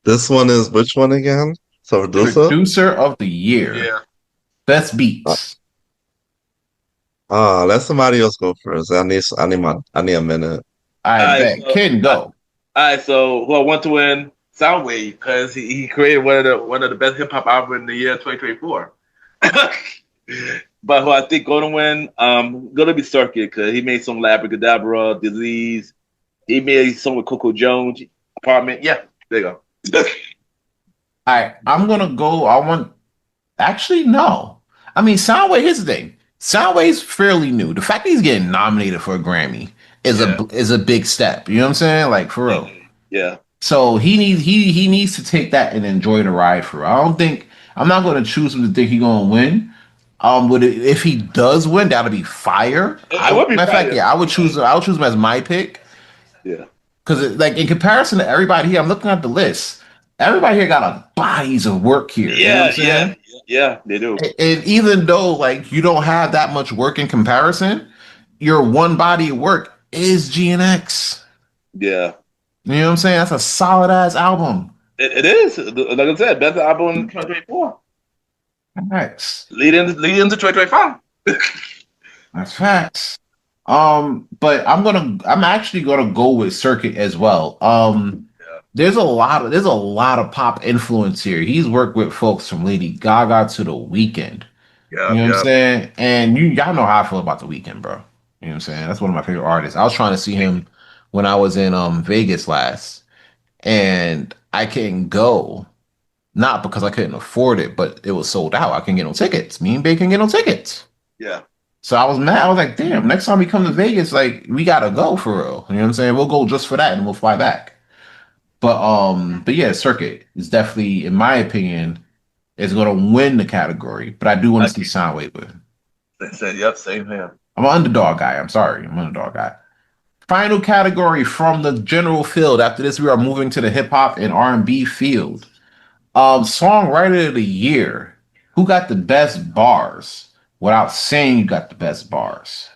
This one is which one again? So producer of the year. Yeah. Best beats. Let somebody else go first. I need a minute. I bet. So, Ken, go. All right, so who I want to win? Soundwave, because he created one of the best hip hop albums in the year 2024. But who I think going to win, gonna be Circuit, because he made some Abracadabra, Disease. He made some with Coco Jones, Apartment. Yeah, there you go. All right, I'm gonna go. Actually, no. I mean, Soundwave. Here's the thing. Soundwave's fairly new. The fact that he's getting nominated for a Grammy is a big step. You know what I'm saying? Like for real. Yeah. So he needs to take that and enjoy the ride for real. I'm not going to choose him to think he's going to win. If he does win, that'll be fire. I would choose him as my pick. Yeah. Because like in comparison to everybody here, I'm looking at the list. Everybody here got a bodies of work here. Yeah, they do. And even though like you don't have that much work in comparison, your one body of work is GNX. Yeah. You know what I'm saying? That's a solid ass album. It is. Like I said, best album in 2024. Facts. Lead into 2025. That's facts. But I'm actually gonna go with Circuit as well. There's a lot of pop influence here. He's worked with folks from Lady Gaga to The Weeknd. Yeah, you know what I'm saying? And y'all know how I feel about The Weeknd, bro. You know what I'm saying? That's one of my favorite artists. I was trying to see him when I was in Vegas last, and I couldn't go Not because I couldn't afford it, but it was sold out. I couldn't get no tickets. Me and Bay couldn't get no tickets. Yeah. So I was mad. I was like, damn, next time we come to Vegas, like, we gotta go for real. You know what I'm saying? We'll go just for that and we'll fly back. But yeah, Circuit is definitely, in my opinion, is gonna win the category. But I do want to see Soundwave. They said, yep, same here. I'm an underdog guy. I'm sorry. I'm an underdog guy. Final category from the general field. After this, we are moving to the hip hop and R&B field. Songwriter of the year. Who got the best bars? Without saying you got the best bars.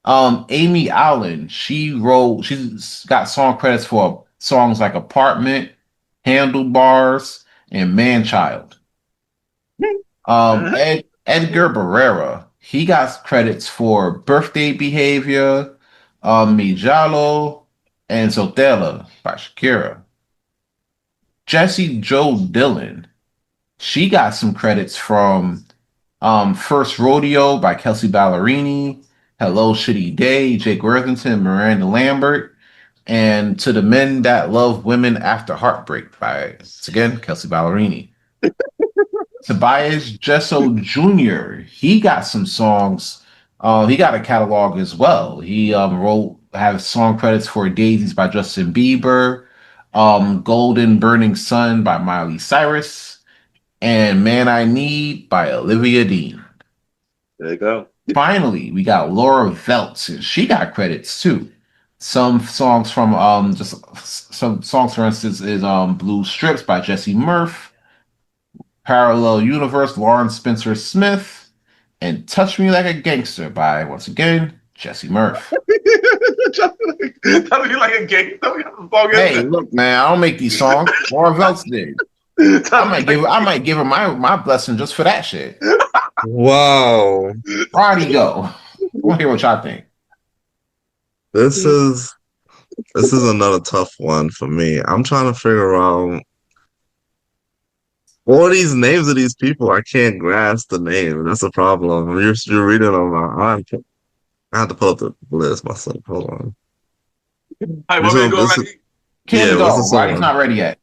Amy Allen. She's got song credits for songs like Apartment, Handlebars, and Manchild. Edgar Barrera. He got credits for Birthday Behavior, Mi Jalo, and Sotela by Shakira. Jessie Joe Dillon. She got some credits from First Rodeo by Kelsey Ballerini, Hello Shitty Day, Jake Worthington, Miranda Lambert, and To the Men That Love Women After Heartbreak by, once again, Kelsey Ballerini. Tobias Jesso Jr. He got some songs. He got a catalog as well. He have song credits for Daisies by Justin Bieber, Golden Burning Sun by Miley Cyrus, and Man I Need by Olivia Dean. There you go. Finally, we got Laura Veltz, and she got credits too. Some songs from some songs, for instance, is Blue Strips by Jesse Murph, Parallel Universe, Lawrence Spencer Smith, and Touch Me Like a Gangster by, once again, Jesse Murph. Tell me like a gangster. Hey, look, man, I don't make these songs. Laura Veltz did. I might give her my blessing just for that shit. Wow. Roddy, go. I want to hear what y'all think. This is another tough one for me. I'm trying to figure out all these names of these people. I can't grasp the name. That's a problem. You're reading on my. I have to pull up the list myself. Hold on. Hi, want me to go ready? Can't go. Roddy's not ready yet.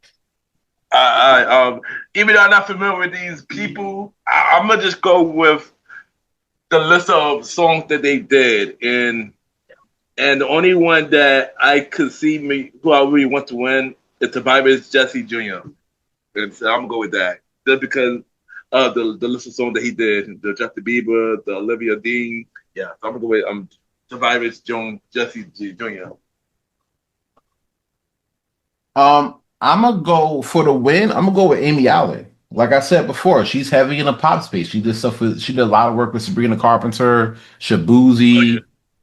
Even though I'm not familiar with these people, I'm gonna just go with the list of songs that they did, and the only one that I could see who I really want to win is Tobias Jesse Jr. And so I'm gonna go with that just because of the list of songs that he did, the Justin Bieber, the Olivia Dean. Yeah, so I'm gonna go with Tobias Jesse Jr. I'm gonna go for the win. I'm gonna go with Amy Allen. Like I said before, she's heavy in the pop space. She did a lot of work with Sabrina Carpenter, Shabuzi,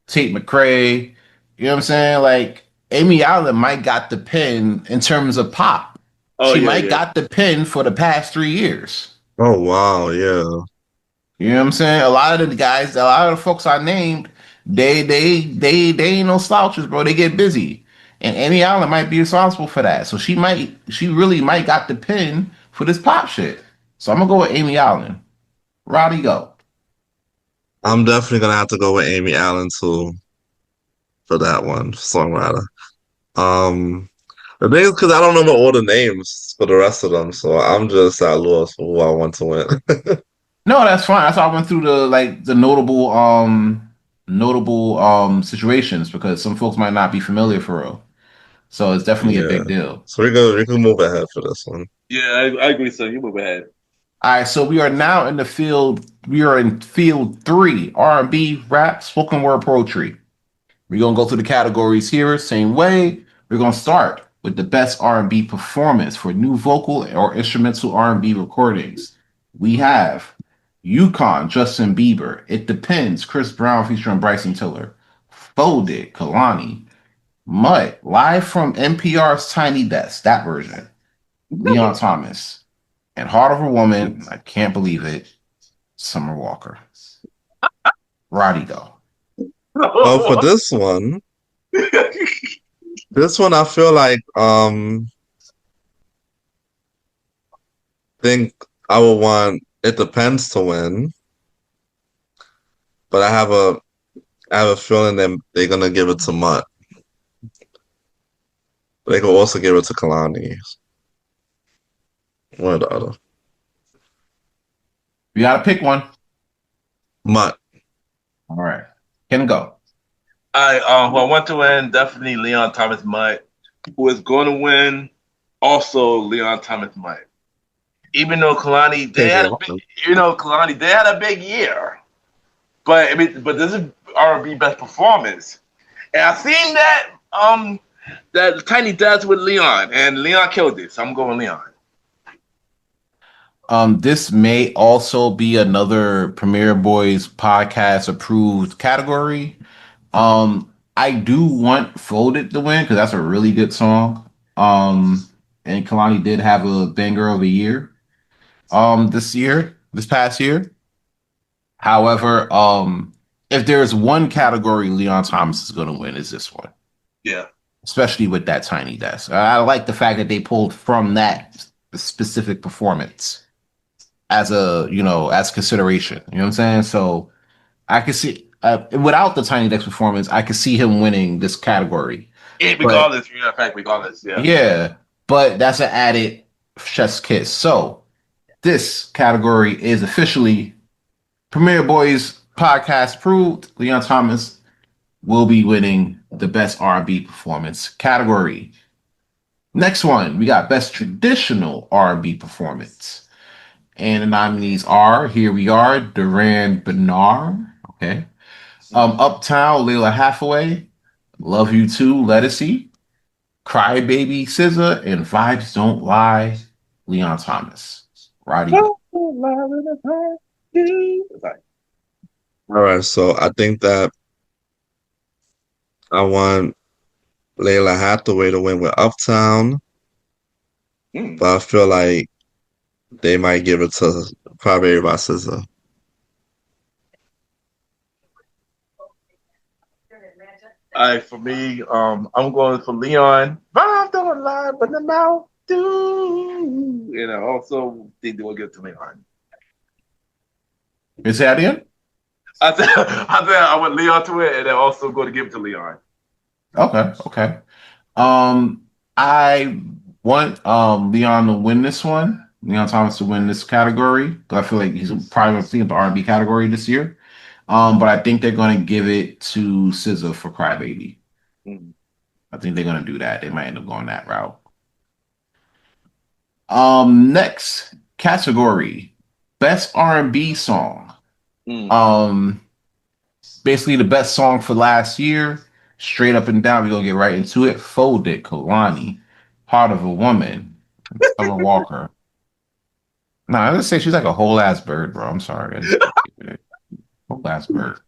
Tate McRae. You know what I'm saying? Like, Amy Allen might got the pin in terms of pop. She might got the pin for the past 3 years. Oh wow, yeah. You know what I'm saying? A lot of the folks I named, they ain't no slouches, bro. They get busy. And Amy Allen might be responsible for that. So she really might got the pin for this pop shit. So I'm gonna go with Amy Allen. Roddy, go. I'm definitely gonna have to go with Amy Allen too for that one, songwriter. The thing is, because I don't know all the names for the rest of them, so I'm just at loss for who I want to win. No, that's fine. That's why I went through the notable situations, because some folks might not be familiar for real. So it's definitely a big deal. So we can move ahead for this one. Yeah, I agree. So you move ahead. All right, so we are now in the field. We are in field 3, R&B, rap, spoken word poetry. We're gonna go through the categories here, same way. We're gonna start with the best R&B performance for new vocal or instrumental R&B recordings. We have Yukon, Justin Bieber. It Depends, Chris Brown featuring Bryson Tiller. Folded, Kalani. Mutt, live from NPR's Tiny Desk, that version. Leon Thomas. And Heart of a Woman, I can't believe it, Summer Walker. Roddy, go. Oh, for this one, I feel like think I would want It Depends to win, but I have a feeling that they're gonna give it to Mutt. They could also give it to Kalani. One or the other. You gotta pick one. Mutt. All right. Can go. Who I want to win, definitely Leon Thomas Mutt. Who is going to win, also Leon Thomas Mutt. Even though Kalani, they had a big, Kalani, they had a big year. But I mean, but this is R&B best performance. And I seen that Tiny Desk with Leon, and Leon killed it. So I'm going Leon. This may also be another Premier Boys podcast approved category. I do want Folded to win because that's a really good song. And Kalani did have a banger of the year. This past year. However, if there's one category Leon Thomas is going to win, is this one. Yeah. Especially with that Tiny Desk. I like the fact that they pulled from that specific performance as as consideration. You know what I'm saying? So I could see without the Tiny Desk performance, I could see him winning this category. Regardless. Yeah. Yeah, but that's an added chef's kiss. So this category is officially Premier Boys podcast approved. Leon Thomas will be winning the best R&B performance category. Next one, we got best traditional R&B performance. And the nominees are Here We Are, Duran Bernard. Okay. Uptown, Layla Hathaway. Love You Too, Lettucey. Cry Baby, SZA. And Vibes Don't Lie, Leon Thomas. Roddy. All right, so I think that I want Layla Hathaway to win with Uptown, but I feel like they might give it to Crybaby by SZA. For me, I'm going for Leon. Vibes don't lie, but the mouth do. And I also think they will give it to Leon. You say that again? I said I want Leon to win, and then also go to give it to Leon. Okay. I want Leon to win this one. Leon Thomas to win this category because I feel like he's probably going to see the R&B category this year. But I think they're going to give it to SZA for Crybaby. I think they're going to do that. They might end up going that route. Next category, best R&B song. Basically the best song for last year. Straight up and down, we're gonna get right into it. Folded, Kalani, Heart of a Woman, Summer Walker. Nah, I just say she's like a whole ass bird, bro. I'm sorry. Whole ass bird.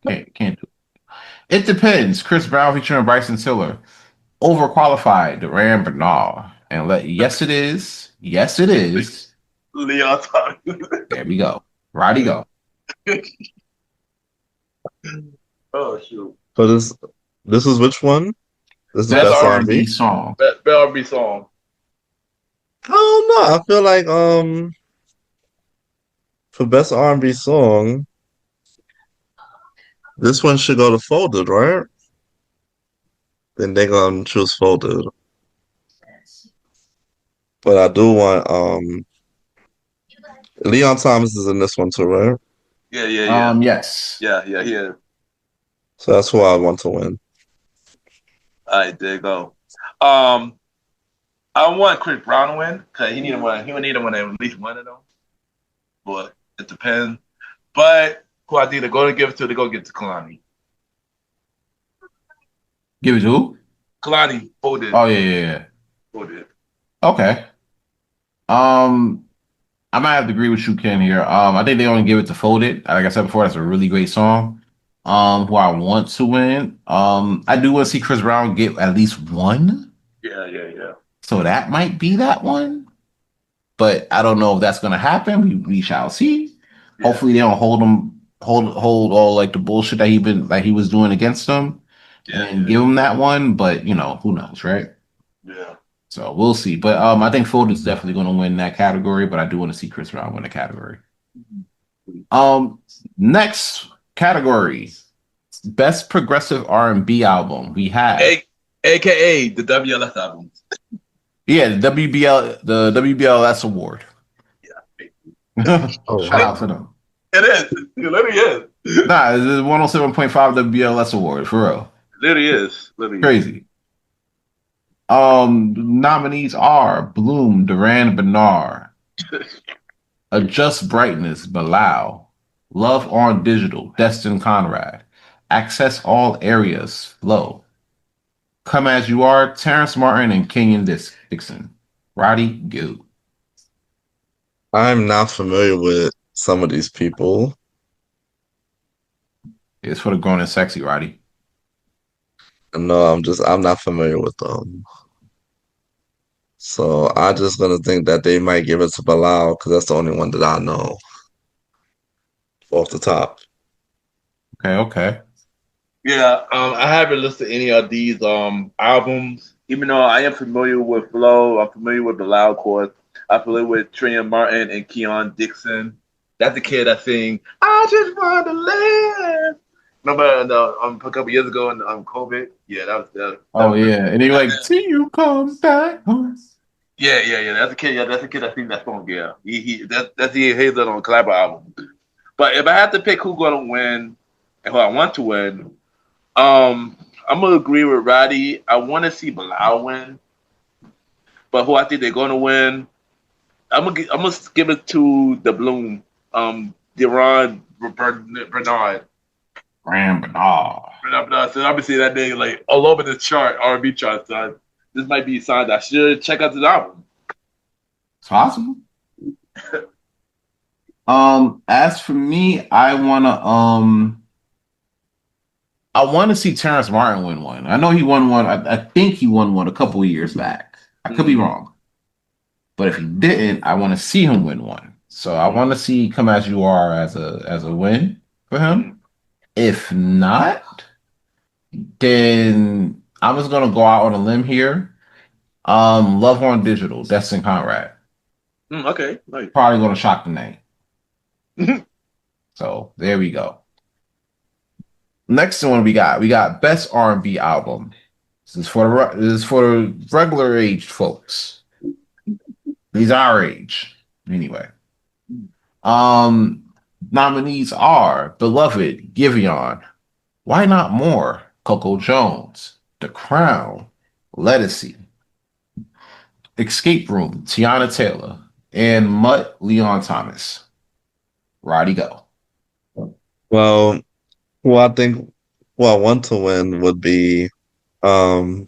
Bro. Can't do it. It depends. Chris Brown featuring Bryson Tiller. Overqualified, Duran Bernard. And yes it is. Yes it is. Leon Thomas. There we go. Roddy go. Oh shoot. So this is which one? This is Best best R&B song. Best R&B song. I don't know. I feel like for best R&B song, this one should go to Folded, right? Then they're gonna choose Folded. But I do want Leon Thomas is in this one too, right? Yeah. Yes. Yeah. So that's who I want to win. All right, there you go. I want Chris Brown to win because he would need to win at least one of them. But it depends. But who I think they're going to give it to, they're going to give it to Kalani. Give it to who? Kalani, Folded. Oh yeah. Folded. Okay. I might have to agree with you, Ken, here. I think they only give it to Folded. Like I said before, that's a really great song. Who I want to win. I do want to see Chris Brown get at least one. Yeah. So that might be that one. But I don't know if that's gonna happen. We shall see. Yeah. Hopefully they don't hold all like the bullshit that he was doing against them and give him that one. But who knows, right? Yeah. So we'll see. But I think Folded's definitely going to win that category, but I do want to see Chris Brown win the category. Next category, best progressive R&B album. We have AKA the WLS album. Yeah, the WBLS award. Oh Shout out wow. to them. It is. It literally is. Nah, it's 107.5 WBLS award for real. Literally is. Literally is. Crazy. Nominees are Bloom, Duran Bernard, Adjust Brightness, Bilal, Love on Digital, Destin Conrad, Access All Areas, Flow, Come As You Are, Terrence Martin, and Kenyon Dixon. Roddy, go. I'm not familiar with some of these people. It's for the grown and sexy, Roddy. No, I'm not familiar with them. So I'm just gonna think that they might give it to Bilal because that's the only one that I know off the top. Okay. Yeah, I haven't listened to any of these albums. Even though I am familiar with Flow, I'm familiar with the Loud Chorus. I'm familiar with Trina Martin and Keon Dixon. That's the kid that sing "I Just Want to Live." Remember a couple years ago in COVID? Yeah, that was that. Oh yeah, and you're like, "See you come back." Yeah. That's the kid. Yeah, that's the kid that sing that song. Yeah, that's the Hazel on Collabo album. But if I had to pick who's gonna win and who I want to win, I'm gonna agree with Roddy. I want to see Bilal win, but who I think they're gonna win, I'm gonna give it to the Bloom, Deron Bernard. Ram Bernard. So obviously that name like all over the chart, R&B chart. So this might be a sign that I should check out this album. It's possible. As for me, I wanna see Terrence Martin win one. I know he won one. I think he won one a couple of years back. I could be wrong. But if he didn't, I want to see him win one. So I want to see Come As You Are as a win for him. If not, then I'm just gonna go out on a limb here. Love on Digital, Destin Conrad. Okay, nice. Probably gonna shock the name. So there we go. Next one we got Best R&B Album. This is for the regular aged folks. He's our age. Anyway. Nominees are Beloved, Giveon, Why Not More, Coco Jones, The Crown, Lettucey, Escape Room, Tiana Taylor, and Mutt Leon Thomas. Roddy, go. Well, I think who I want to win would be Coco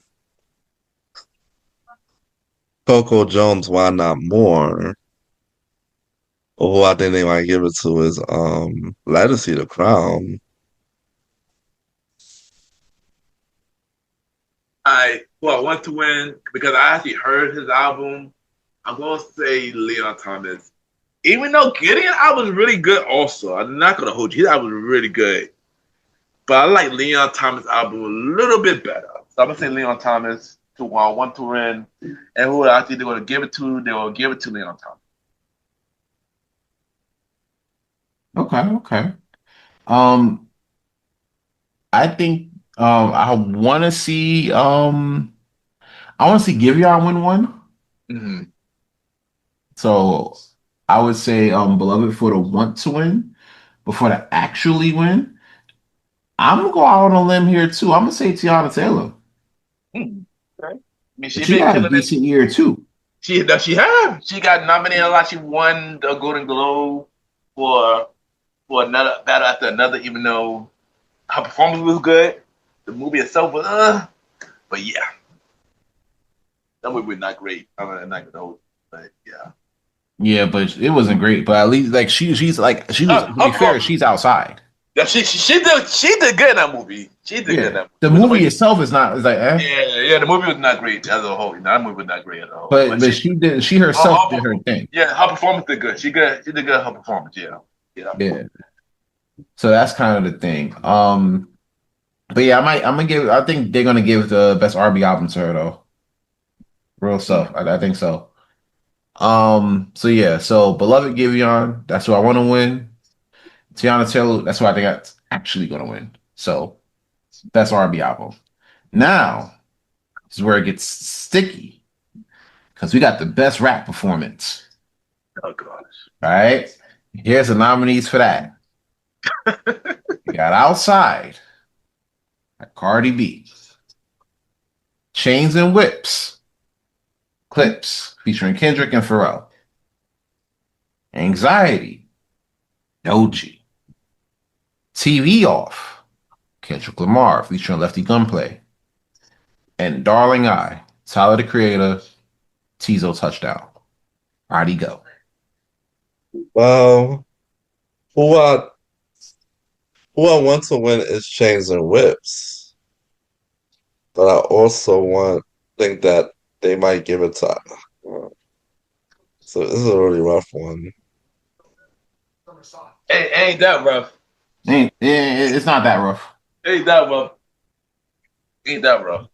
Jones, Why Not More? Or who I think they might give it to is Lettucey, The Crown. I want to win because I actually heard his album. I'm gonna say Leon Thomas. Even though Gideon album was really good also. I'm not gonna hold you. His album was really good. But I like Leon Thomas' album a little bit better. So I'm gonna say Leon Thomas to want to win. And who I think they're gonna give it to, they're gonna give it to Leon Thomas. Okay. I think I wanna see Giveon win one. Mm-hmm. So I would say Beloved for the want to win, but for the actually win, I'm gonna go out on a limb here too. I'm gonna say Tiana Taylor. Okay. I mean, She had a decent year too. She got nominated a lot. She won the Golden Globe for another battle after another, even though her performance was good. The movie itself was but yeah. That movie was not great. I'm not gonna hold, but yeah. Yeah, but it wasn't great. But at least like she's to be fair, she's outside. Yeah, she did good in that movie. She did good in that movie. The movie itself is not Yeah, the movie was not great as a whole. That movie was not great at all. But she herself did her thing. Yeah, her performance did good. She did good her performance, yeah. So that's kind of the thing. But yeah, I think they're gonna give the best R&B album to her though. Real stuff. I think so. So Beloved Giveon, that's who I want to win. Tiana Taylor, that's who I think that's actually gonna win. So best R&B album. Now, this is where it gets sticky. because we got the best rap performance. Oh gosh. All right. Here's the nominees for that. We got Outside, Cardi B. Chains and Whips, Clips, featuring Kendrick and Pharrell. Anxiety, Doechii. TV Off, Kendrick Lamar, featuring Lefty Gunplay. And Darling I, Tyler the Creator, Tizo Touchdown. Alrighty, go. Well, who I want to win is Chains and Whips, but I also think that they might give it to. So this is a really rough one. Ain't that rough? It's not that rough. Ain't that rough? Ain't that rough?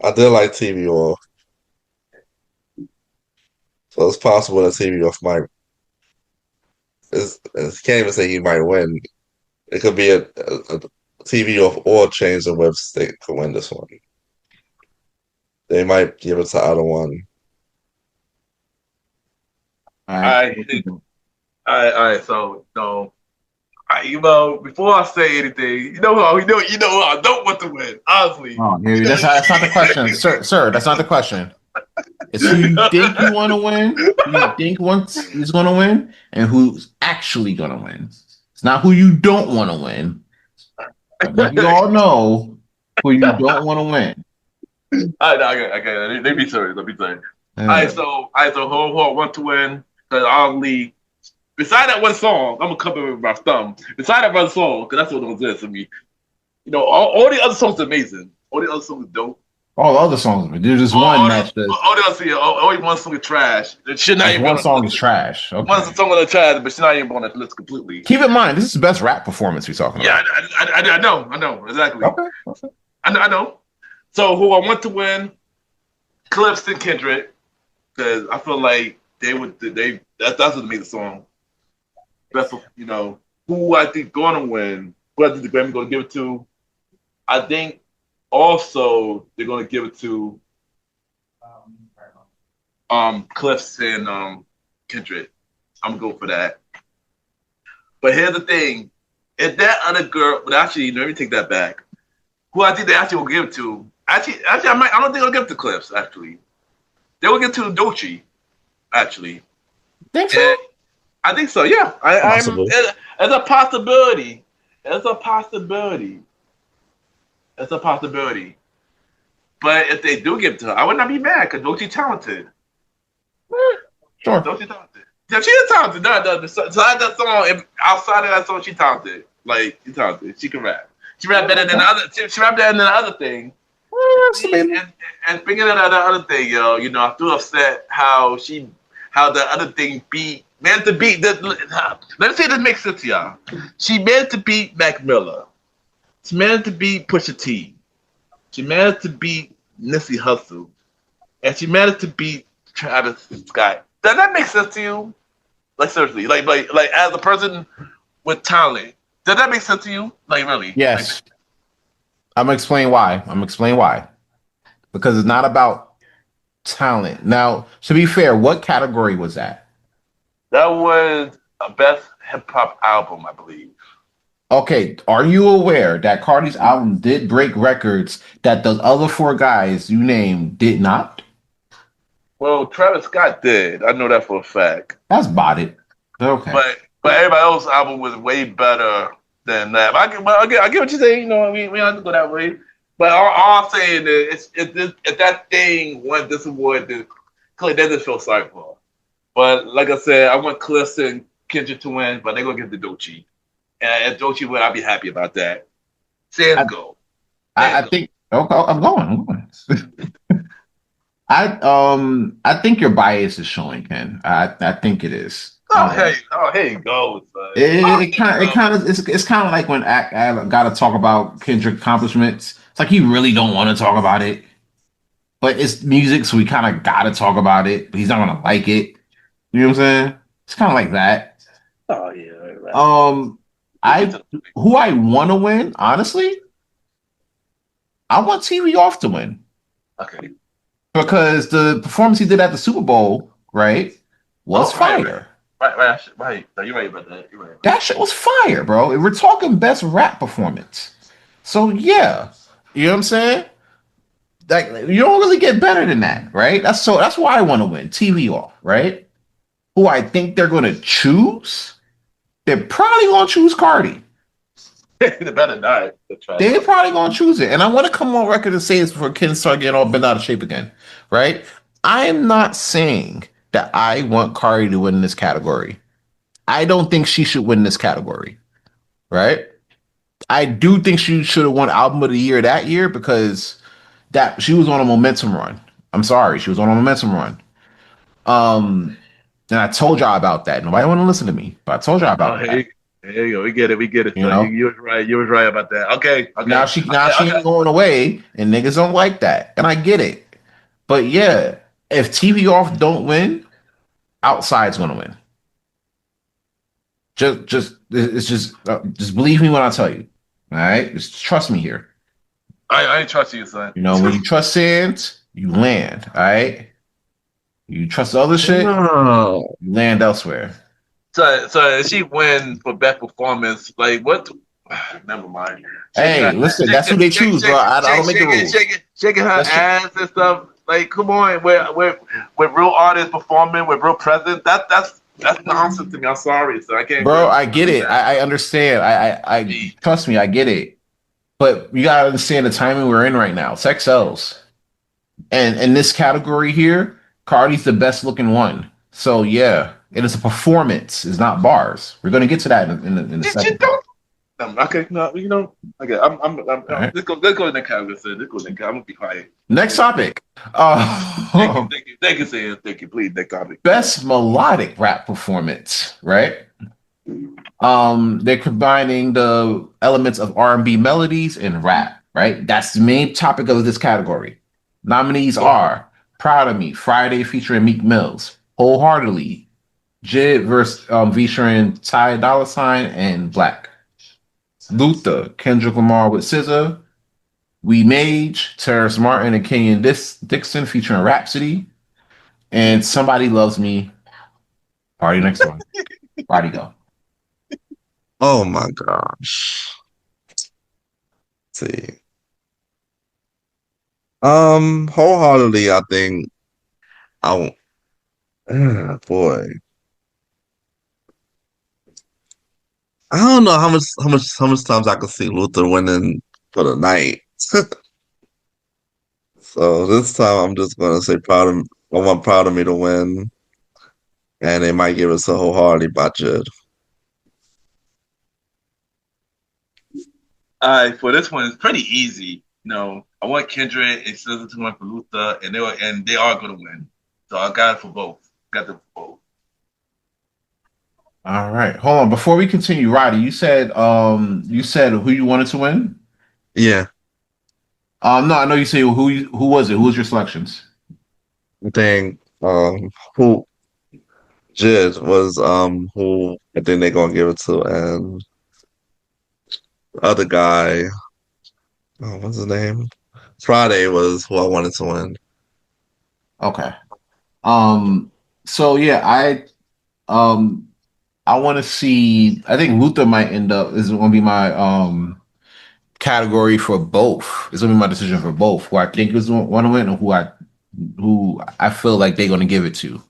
I did like TV Off, so it's possible that TV Off might. Can't even say he might win. It could be a TV Off or Chains and Whips. They could win this one. They might give it to either one. All right. So no. Before I say anything, you know who I don't want to win. Honestly, That's not the question, sir. That's not the question. It's who you think you want to win, who you think is going to win, and who's actually going to win. It's not who you don't want to win. You all know who you don't want to win. Okay. Let me sorry. All right, so who I want to win? Because obviously, beside that one song, I'm gonna cover with my thumb. Beside that one song, because that's what it is for me. You know, all the other songs are amazing. All the other songs are dope. All the other songs, there's just one match. Only one song is trash. One song is trash. Okay. One song is trash, but she's not even on that list completely. Keep in mind, this is the best rap performance we're talking about. Yeah, I know exactly. Okay. I know. So who I want to win? Clips and Kendrick, because I feel like that's what made the song. Best, who I think going to win, who I think the Grammy going to give it to. I think also they're going to give it to Clips and Kendrick. I'm going to go for that. But here's the thing: if that other girl, but actually, let me take that back. Who I think they actually will give it to? Actually, I don't think they'll give it to Clips. Actually, they will give it to Doechii. Actually, Think so? I think so. Yeah, it's a possibility. It's a possibility. But if they do give it to her, I would not be mad because Doechii talented. Sure. Doechii talented. Yeah, she is talented. Outside that song, she's talented. Like, she's talented. She can rap. She rap better than the other. She rap better than the other thing. And speaking of that other thing, I feel upset how the other thing managed to beat. Let me say this makes sense to y'all. She managed to beat Mac Miller. She managed to beat Pusha T. She managed to beat Nipsey Hussle, and she managed to beat Travis Scott. Does that make sense to you? Like seriously, like as a person with talent, does that make sense to you? Like really? Yes. I'm gonna explain why. Because it's not about talent. Now, to be fair, what category was that? That was a best hip hop album, I believe. Okay, are you aware that Cardi's album did break records that the other four guys you named did not? Well, Travis Scott did. I know that for a fact. That's botted. Okay. But everybody else's album was way better than that. I get what you're saying. We don't have to go that way. But all I'm saying is, if that thing won this award, then clearly they just feel sorry for her. But like I said, I want Clips and Kendrick to win, but they're going to give it to Doechii. And if Doechii win, I'll be happy about that. Go. I think. Okay, I'm going. I think your bias is showing, Ken. I think it is. Hey, go. It's kind of like when I got to talk about Kendrick accomplishments. It's like he really don't want to talk about it, but it's music, so we kind of got to talk about it. But he's not gonna like it. You know what I'm saying? It's kind of like that. Oh yeah. Right. Who I want to win, honestly, I want TV Off to win. Okay. because the performance he did at the Super Bowl, right, was fire. Right. No, you're right about that. You're right. That shit was fire, bro. We're talking best rap performance. So yeah, you know what I'm saying? Like you don't really get better than that, right? That's why I want to win. TV off, right? Who I think they're gonna choose? They're probably gonna choose Cardi. They better not. They're probably gonna choose it. And I want to come on record and say this before kids start getting all bent out of shape again, right? I am not saying that I want Cardi to win this category. I don't think she should win this category, right? I do think she should have won Album of the Year that year because that she was on a momentum run. I'm sorry, she was on a momentum run. And I told y'all about that. Nobody want to listen to me, but I told y'all about that. There you go. We get it. You know? You was right. You was right about that. Okay. Now she ain't going away, and niggas don't like that, and I get it. But yeah, if TV off don't win, Outside's gonna win. Just believe me when I tell you. All right, just trust me here. I ain't trust you, son. You know when you trust Sands, you land. All right. You trust the other shit, you land elsewhere. So she win for best performance. Like what? Never mind. Hey, listen, that's who they choose, bro. I don't make the rules. Shaking her ass and stuff. Like, come on, with real artists performing with real presence. That's nonsense to me. I'm sorry, so I can't. Bro, I get it. I understand. I trust me. I get it. But you gotta understand the timing we're in right now. Sex sells, and in this category here, Cardi's the best looking one. So yeah, it is a performance. It's not bars. We're gonna get to that in a second. Okay, no, you know, okay. I'm right. Let's go to the category. I'm gonna be quiet. Next topic. Thank you, Sam. Thank you, please. Next topic. Best melodic rap performance, right? They're combining the elements of R&B melodies and rap, right? That's the main topic of this category. Nominees are Proud of Me, Friday featuring Meek Mills, Wholeheartedly, Jid versus featuring Ty Dolla $ign and Black. Luther, Kendrick Lamar with SZA, We Mage, Terrace Martin and Kenyon Dixon featuring Rhapsody, and Somebody Loves Me. Party next one. Roddy, go. Oh my gosh. Let's see. Wholeheartedly, I think I boy. I don't know how much times I could see Luther winning for the night. So this time I'm just gonna say I want Proud of Me to win. And they might give us a Wholeheartedly by Jid. For this one, it's pretty easy. You know, I want Kendrick and SZA to win for Luther, and they are gonna win. So I got it for both. Got them for both. All right. Hold on. Before we continue, Roddy, you said who you wanted to win? Yeah. No, I know you say who was it? Who was your selections? I think who Jid was who I think they're gonna give it to, and the other guy, what's his name? Friday was who I wanted to win. Okay. So yeah, I want to see. I think Luther might end up is going to be my category for both. It's going to be my decision for both. Who I think is want to win, and who I feel like they're going to give it to.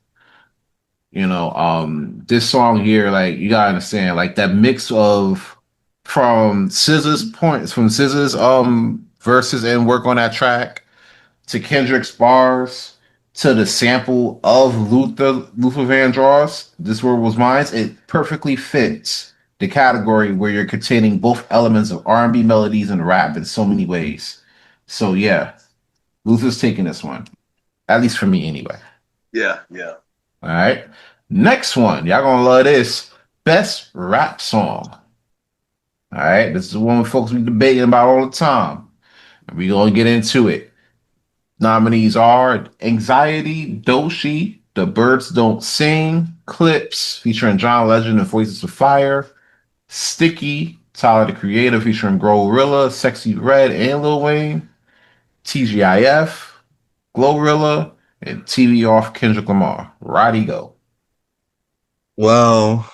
You know, this song here, like you gotta understand, like that mix of from SZA's verses and work on that track to Kendrick's bars to the sample of Luther Vandross, This World Was Mine, it perfectly fits the category where you're containing both elements of R&B melodies and rap in so many ways. So yeah, Luther's taking this one, at least for me anyway. Yeah. All right. Next one. Y'all gonna love this. Best rap song. All right. This is the one folks be debating about all the time. And we're gonna get into it. Nominees are Anxiety, Doshi, The Birds Don't Sing, Clips, featuring John Legend and Voices of Fire, Sticky, Tyler the Creator, featuring Glorilla, Sexy Red, and Lil Wayne, TGIF, Glorilla, and TV off Kendrick Lamar. Roddy go. Well,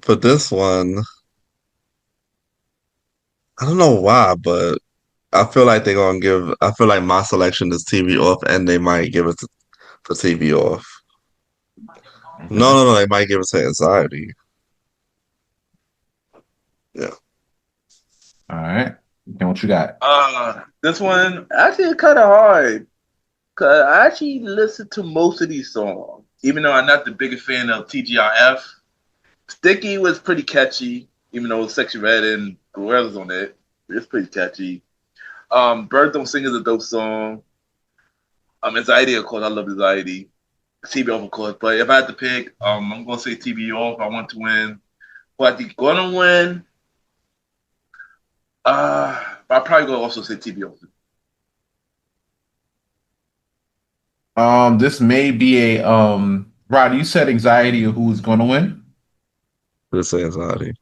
for this one, I don't know why, but I feel like they're gonna give. I feel like my selection is TV off, and they might give it to TV off. Okay. No, they might give it to Anxiety. Yeah. All right. Then what you got? This one actually kind of hard because I actually listened to most of these songs, even though I'm not the biggest fan of TGIF. Sticky was pretty catchy, even though Sexy Red and Gorilla's on it. It's pretty catchy. Bird Don't Sing is a dope song. Anxiety, of course, I love Anxiety. TV off, of course, but if I had to pick, I'm gonna say TV off. I want to win. Who I think gonna win? I'll probably go also say TV off. This may be a Rod, you said Anxiety or who's gonna win? Let's say Anxiety.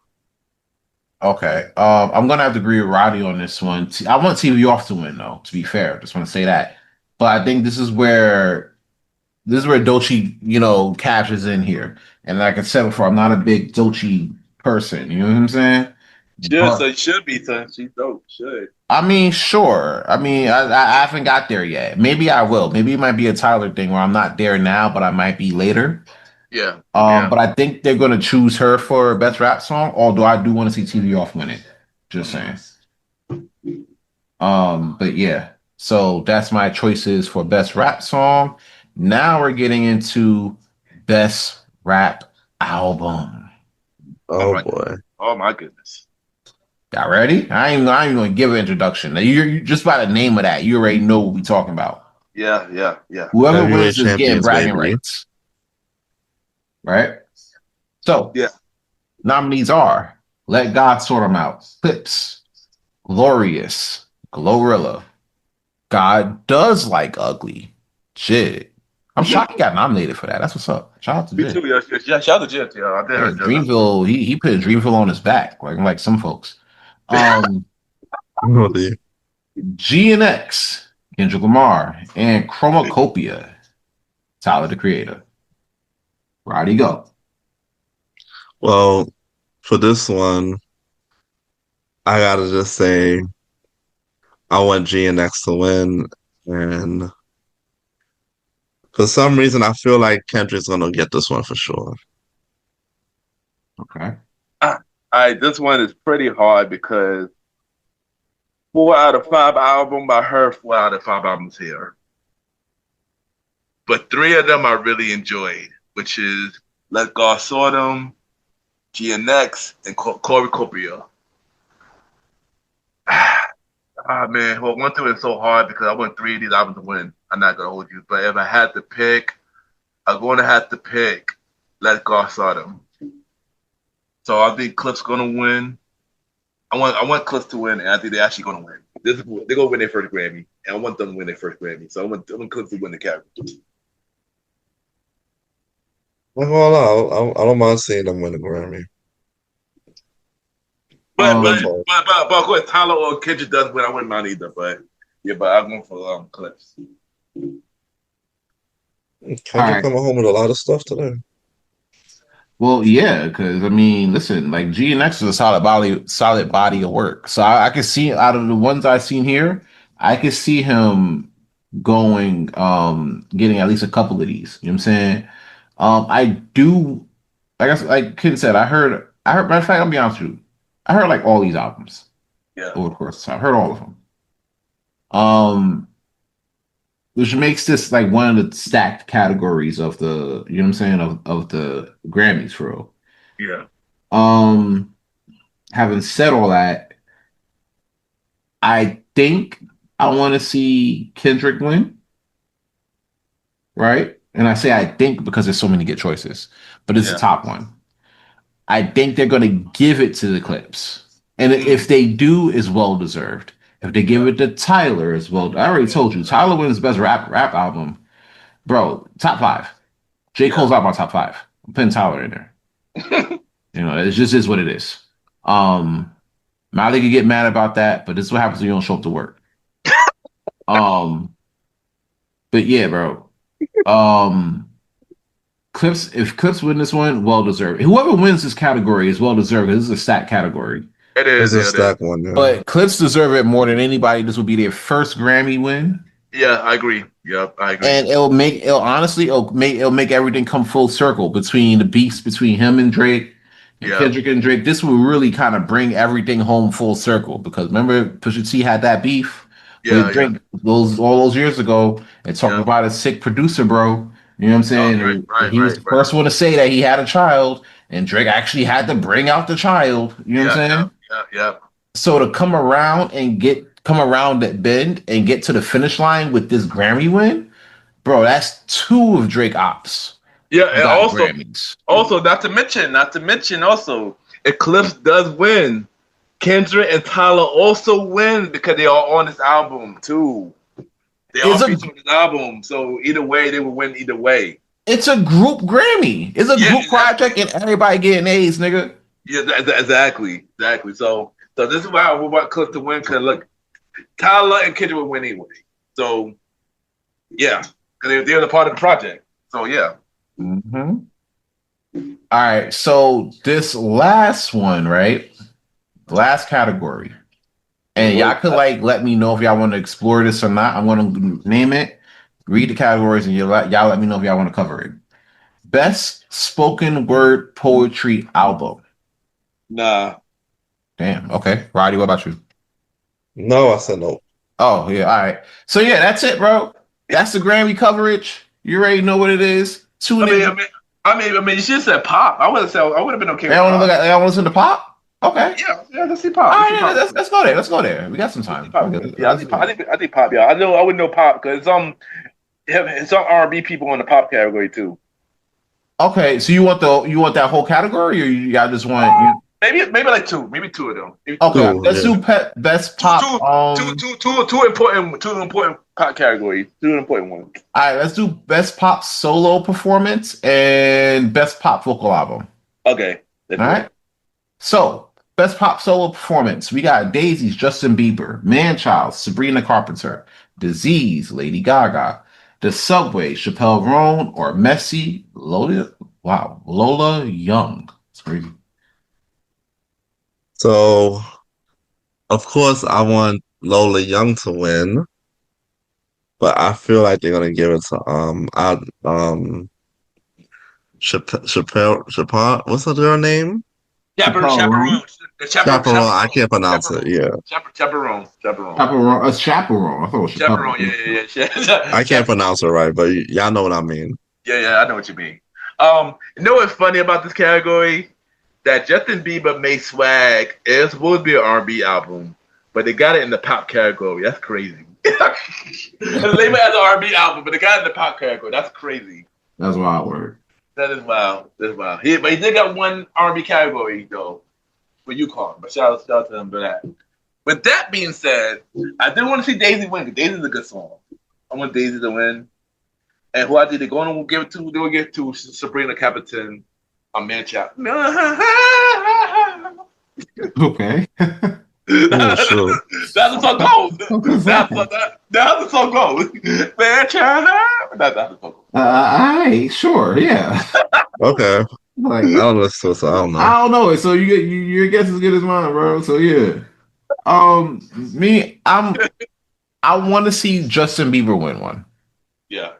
Okay. I'm gonna have to agree with Roddy on this one. I want TV off to win though, to be fair. Just want to say that. But I think this is where Dolce, captures in here. And like I said before, I'm not a big Dolce person. You know what I'm saying? So it should be, son. She's dope. Should. I mean, sure. I mean, I haven't got there yet. Maybe I will. Maybe it might be a Tyler thing where I'm not there now, but I might be later. Yeah. But I think they're gonna choose her for best rap song. Although I do want to see TV off win it. Just saying. But yeah. So that's my choices for best rap song. Now we're getting into best rap album. Oh boy. Oh my goodness. Y'all ready? I ain't even gonna give an introduction. Now, you're just by the name of that, you already know what we're talking about. Yeah. Whoever Heavyweight wins is getting champions, bragging baby. rights. Right? So Yeah. nominees are Let God Sort Them Out, Clips, Glorious, Glorilla, God Does Like Ugly. Shit. I'm shocked he got nominated for that. That's what's up. Shout out to Me Jit. too. Yeah. Shout out to Jet. Yeah, I did Yeah, hear that. Dreamville, he put Dreamville on his back, like some folks. Really? G and X, Kendrick Lamar, and Chromacopia, Tyler the Creator. Roddy go. Well, for this one, I gotta just say I want G and X to win, and for some reason I feel like Kendrick's gonna get this one for sure. Okay. All right, this one is pretty hard because 4 out of 5 albums I heard, 4 out of 5 albums here. But 3 of them I really enjoyed, which is Let God Sort Them, GNX, and Cornucopia. Man, well, 1 through is so hard because I want 3 of these albums to win. I'm not gonna hold you, but if I had to pick, I'm going to have to pick Let God Sort Them. So I think Cliff's gonna win. I want Cliff to win, and I think they're actually gonna win. They're gonna win their first Grammy, and I want them to win their first Grammy. So I want Cliff to win the category. Not gonna lie, I don't mind seeing them win a Grammy. But of course, Tyler or Kendrick does win. I wouldn't mind either. But I'm going for Cliffs. Kendrick coming home with a lot of stuff today. Well, yeah, because I mean, listen, like G and X is a solid body of work. So I can see out of the ones I've seen here, I can see him going, getting at least a couple of these. You know what I'm saying? I do, I guess, like Kid said, I heard. Matter of fact, I'll be honest with you, I heard like all these albums. Yeah. Over the course of time. I heard all of them. Which makes this like one of the stacked categories of the, you know what I'm saying, of the Grammys for real. Yeah. Having said all that, I think I want to see Kendrick win. Right? And I say I think because there's so many good choices, but it's the top one. I think they're going to give it to the Clips. And if they do, it's well deserved. If they give it to Tyler as well, I already told you, Tyler wins best rap album. Bro, top 5. Jcole's out my top 5. I'm putting Tyler in there. It just is what it is. Mali could get mad about that, but this is what happens when you don't show up to work. But yeah, bro. Clips. If Clips win this one, well deserved. Whoever wins this category is well deserved. This is a stat category. It It's is. a Yeah, it is. stack one. Yeah. But Clips deserve it more than anybody. This will be their first Grammy win. Yeah, I agree. Yep, I agree. And it'll make everything come full circle between the beefs between him and Drake and Yeah. Kendrick and Drake. This will really kind of bring everything home full circle because remember Pusha T had that beef Yeah, with Drake all those years ago and talking Yeah. about a sick producer, bro. You know what I'm saying? Oh, right, And right, he was right, the first one to say that he had a child, and Drake actually had to bring out the child. You know what I'm saying? Yeah. So to come around that bend and get to the finish line with this Grammy win, bro, that's two of Drake ops. Yeah, and Got also, Grammys. not to mention, also, if Clips does win, Kendrick and Tyler also win because they are on this album too. They are featured on this album, so either way, they will win either way. It's a group Grammy. It's a group project, and everybody getting A's, nigga. Yeah, exactly. So this is why we want Clips to win because look, Tyler and Kendrick will win anyway. So yeah, because they're the part of the project. So yeah. Mm-hmm. All right, so this last one, right? Last category. And y'all could let me know if y'all want to explore this or not. I'm going to name it, read the categories, and y'all let me know if y'all want to cover it. Best spoken word poetry album. Nah. Damn. Okay. Roddy, what about you? No, I said no. Oh, yeah. All right. So, yeah, that's it, bro. That's the Grammy coverage. You already know what it is. I mean, you should have said pop. I would have been okay with y'all pop. Y'all want to listen to pop? Okay. Yeah, let's see pop. All right, let's go there. Let's go there. We got some time. Yeah, I think pop. Yeah, I would know pop because some R&B people in the pop category too. Okay, so you want that whole category, or y'all just want maybe like two of them. Okay, let's do best pop. Two important pop categories. Two important ones. All right, let's do best pop solo performance and best pop vocal album. Okay. All right. So, best pop solo performance. We got Daisy's Justin Bieber, Manchild, Sabrina Carpenter, Disease, Lady Gaga, The Subway, Chappelle Roan, or Messi, Lola Young. It's crazy. So, of course, I want Lola Young to win, but I feel like they're gonna give it to Chappelle. What's her girl name? Chaperone. I can't pronounce it. Yeah. Chaperone. A chaperone. I thought it was Chaperone. Yeah. I can't pronounce it right, but y'all know what I mean. Yeah, I know what you mean. You know what's funny about this category? That Justin Bieber made Swag is supposed to be an R&B album, but they got it in the pop category. That's crazy. The label has an R&B album, but they got it in the pop category. That's crazy. That's wild word. That is wild. But he did got one R&B category though, for UConn. But shout out to him for that. With that being said, I did want to see Daisy win. Daisy's a good song. I want Daisy to win. And who I did they going to give it to? They will give it to Sabrina Carpenter, a man chap. Okay. Oh, sure. That's the song goes. That's the song goes. Man chap. That's the song goes. Sure, yeah. Okay. Like, I don't listen to it, so I don't know. I don't know. So your guess is as good as mine, bro. So yeah. I want to see Justin Bieber win one. Yeah.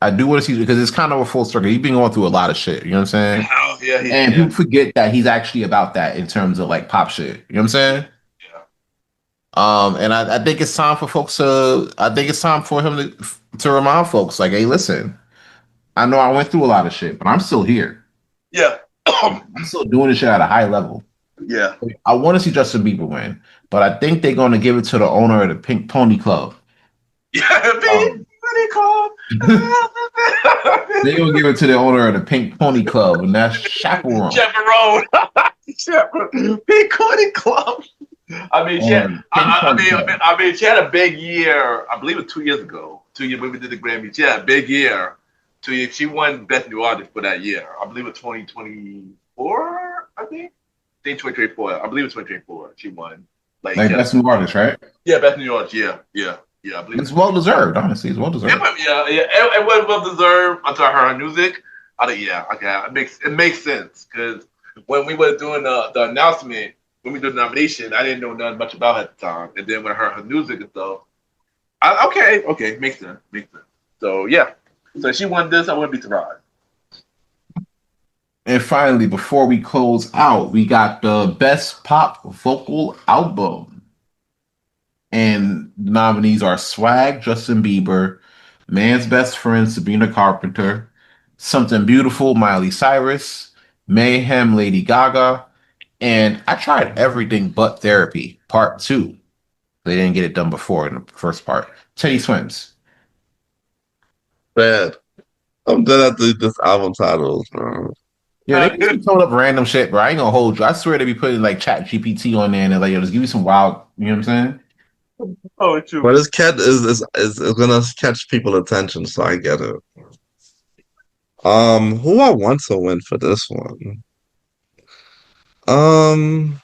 I do want to see because it's kind of a full circle. He's been going through a lot of shit. You know what I'm saying? Oh, yeah. And people forget that he's actually about that in terms of like pop shit. You know what I'm saying? Yeah. And I think it's time for folks to. I think it's time for him to remind folks like, hey, listen. I know I went through a lot of shit, but I'm still here. Yeah. I'm still doing this shit at a high level. Yeah. I want to see Justin Bieber win, but I think they're going to give it to the owner of the Pink Pony Club. Yeah, Pink Pony Club. They're going to give it to the owner of the Pink Pony Club, and that's Chaperone. Pink Pony Club. I mean, she had a big year. I believe it was 2 years ago. 2 years when we did the Grammys. She had a big year. 2 years. She won Best New Artist for that year. I believe it was 2024. I think 2024. I believe it was 2024. She won. Like Best New Artist, right? Yeah, Best New Artist. Yeah. Yeah, I believe It's well deserved. Honestly, it's well Yeah, deserved. it was well deserved until I heard her music. I think, yeah, okay, it makes sense because when we were doing the announcement, when we did the nomination, I didn't know nothing much about her at the time, and then when I heard her music and stuff, okay, makes sense. So yeah, so she won this. I wouldn't be surprised. And finally, before we close out, we got the best pop vocal album. And the nominees are Swag, Justin Bieber, Man's Best Friend, Sabrina Carpenter, Something Beautiful, Miley Cyrus, Mayhem, Lady Gaga, and I tried everything but Therapy, Part 2. They didn't get it done before in the first part. Teddy Swims. Man, I'm dead at this album titles, man. Yeah, they be throwing up random shit, bro. I ain't gonna hold you. I swear they be putting like Chat GPT on there and they're like, yo, just give me some wild, you know what I'm saying? Oh, true. But this cat is gonna catch people's attention, so I get it. Who I want to win for this one? Um,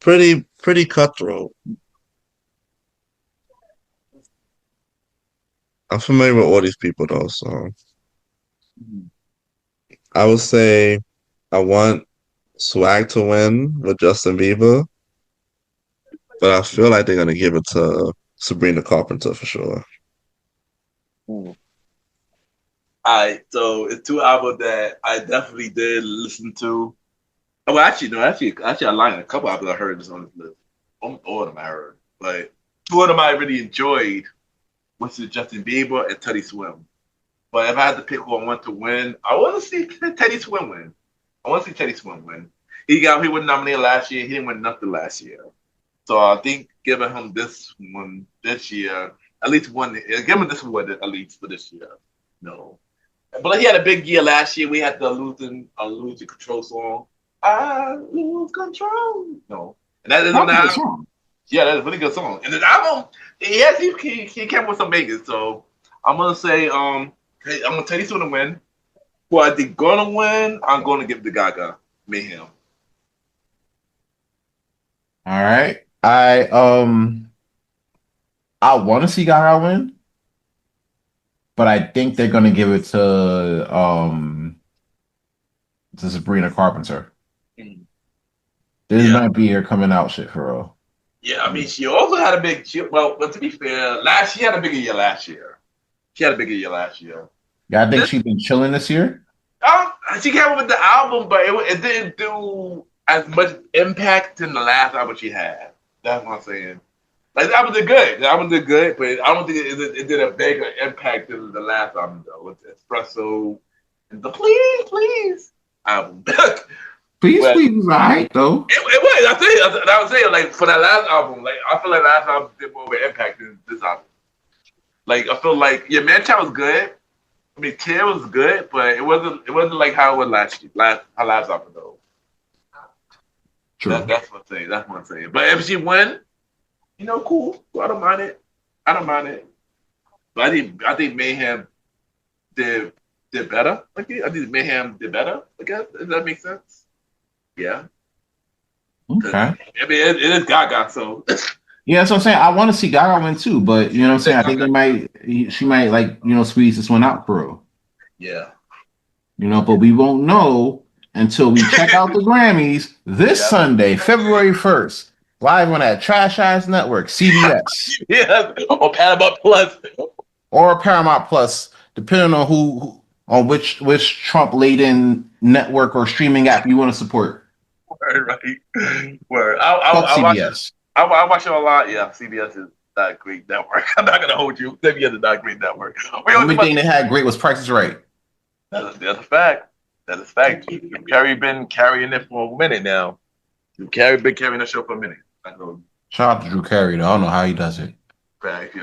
pretty cutthroat. I'm familiar with all these people though, so I would say I want Swag to win with Justin Bieber, but I feel like they're gonna give it to Sabrina Carpenter for sure. All right, so it's two albums that I definitely did listen to. Oh, well, actually, no, I lied. A couple albums I heard is on this list. Almost all of them I heard, but two of them I really enjoyed, which is Justin Bieber and Teddy Swim. But if I had to pick who I want to win, I want to see Teddy Swim win. I want to see Teddy Swim win. He was nominated last year. He didn't win nothing last year. So I think giving him this one this year, at least one, give him this one at least for this year. No. But he had a big year last year. We had the losing control song. I lose control. No. And that is on the album. Yeah, that's a really good song. And the album, he came with some bangers. So I'm gonna say I'm gonna tell you who's gonna win. Who I think gonna win, I'm gonna give the Gaga. Mayhem. All right. I want to see Gaga win, but I think they're gonna give it to Sabrina Carpenter. This might be her coming out shit for real. Yeah, I mean, she also had a big. But to be fair, she had a bigger year last year. Yeah, I think she's been chilling this year. She came up with the album, but it didn't do as much impact in the last album she had. That's what I'm saying. Like, the album did good. But I don't think it did a bigger impact than the last album, though, with the Espresso and the Please album. Please was alright, though. It was. I was saying, like, for that last album, like, I feel like last album did more of an impact than this album. Like, I feel like, yeah, Man Child was good. I mean, Tear was good, but it wasn't like how it was last album, though. True. That's what I'm saying. But if she win, cool. I don't mind it. But I think Mayhem did better. I think Mayhem did better. I guess. Does that make sense? Yeah. Okay. I mean, it is Gaga, so. Yeah, that's what I'm saying. I want to see Gaga win too, but you know what I'm saying? I think she might like, squeeze this one out for real. Yeah. But we won't know until we check out the Grammys this Sunday, February 1st, live on that trash ass network, CBS. Yeah, or Paramount Plus. Or Paramount Plus, depending on which Trump laden network or streaming app you want to support. Word. I watch it a lot. Yeah, CBS is not a great network. I'm not gonna hold you. CBS is not a great network. The only thing they had great was Price is Right. That's a fact. Jim Carrey been carrying it for a minute now. Jim Carrey been carrying the show for a minute. Shout out to Drew Carey, though. I don't know how he does it. Fact.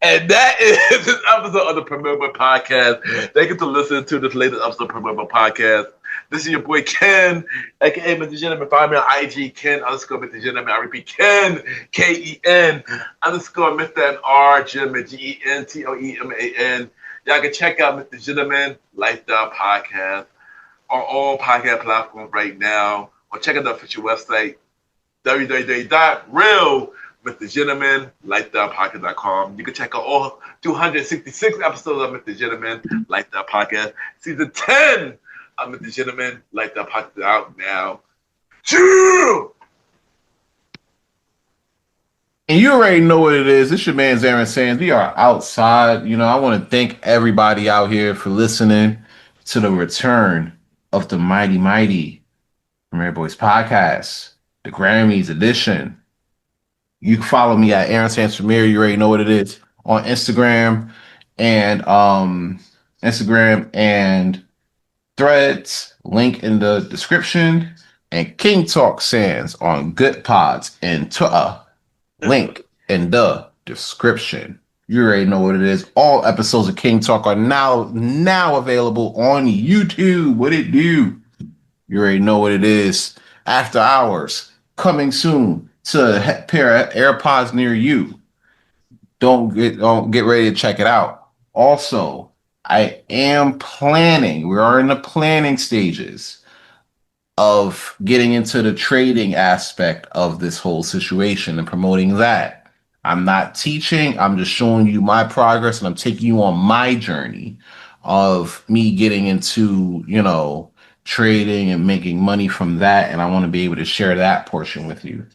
And that is this episode of the Premier Podcast. Thank you for listening to this latest episode of the Premier Podcast. This is your boy Ken, aka Mr. Gentleman. Find me on IG, Ken _Mr. Gentleman. I repeat, Ken, KEN _Mr. and R Gentleman, GENTOEMAN. Y'all can check out Mr. Gentleman Lifestyle Podcast on all podcast platforms right now. Or check out the official website, www.realmentality.com. Mr. Gentleman, LifestylePodcast.com. You can check out all 266 episodes of Mr. Gentleman, Lifestyle Podcast. Season 10 of Mr. Gentleman, Lifestyle Podcast out now. Choo! And you already know what it is. It's your man Aaron Sands. We are outside. I want to thank everybody out here for listening to the return of the mighty Premier Boyz podcast, the Grammys edition. You can follow me at Aaron Sands Premier. You already know what it is on Instagram and Threads. Link in the description. And King Talk Sands on Good Pods and Twitter. Link in the description. You already know what it is. All episodes of King Talk are now available on YouTube. What it do? You already know what it is. After Hours coming soon to a pair of AirPods near you. Don't get ready to check it out. Also, I am planning. We are in the planning stages of getting into the trading aspect of this whole situation and promoting that. I'm not teaching. I'm just showing you my progress, and I'm taking you on my journey of me getting into, trading and making money from that. And I want to be able to share that portion with you.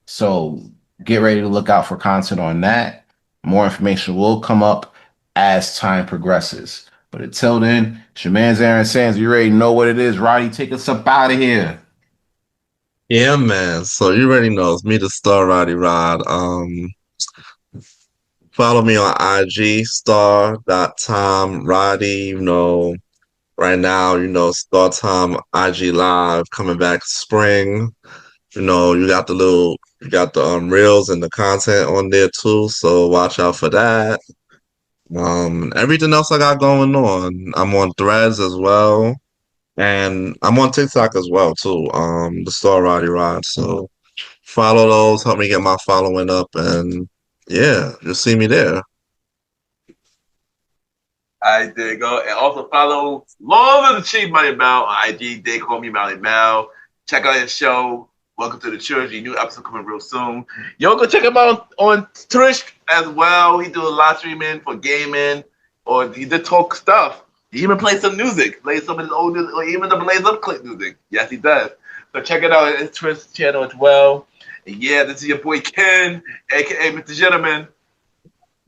So get ready to look out for content on that. More information will come up as time progresses. But until then, it's your man Aaron Sands. You already know what it is. Roddy, take us up out of here. Yeah, man. So you already know it's me, the Star Roddy Rod. Follow me on IG, star.time Roddy. Right now, Star Time IG Live coming back spring. You got the reels and the content on there too. So watch out for that. Everything else I got going on. I'm on Threads as well. And I'm on TikTok as well too. The Star Roddy Rod. So follow those, help me get my following up, and yeah, you'll see me there. All right, there you go. And also follow Long of the Chief Malimal on IG. They call me Malimal. Check out his show. Welcome to the Church. Your new episode coming real soon. Yo, go check him out on Twitch as well. He do a live streaming for gaming, or he did talk stuff. He even plays some music, plays some of his old music, or even the Blaze Up Click music. Yes, he does. So check it out on his Twitch channel as well. And yeah, this is your boy Ken, aka Mr. Gentleman.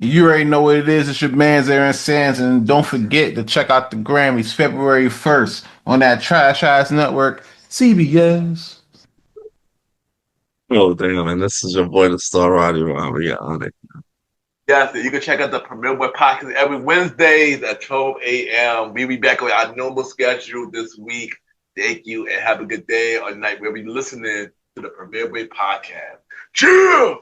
You already know what it is. It's your man Aaron Sands, and don't forget to check out the Grammys February 1st on that trash ass network, CBS. Oh damn, and this is your boy, the Star Roddy Rod. We got on it. Yes, you can check out the Premier Boy podcast every Wednesdays at 12 a.m. We'll be back on our normal schedule this week. Thank you, and have a good day or night wherever you're listening to the Premier Boy podcast. Cheers!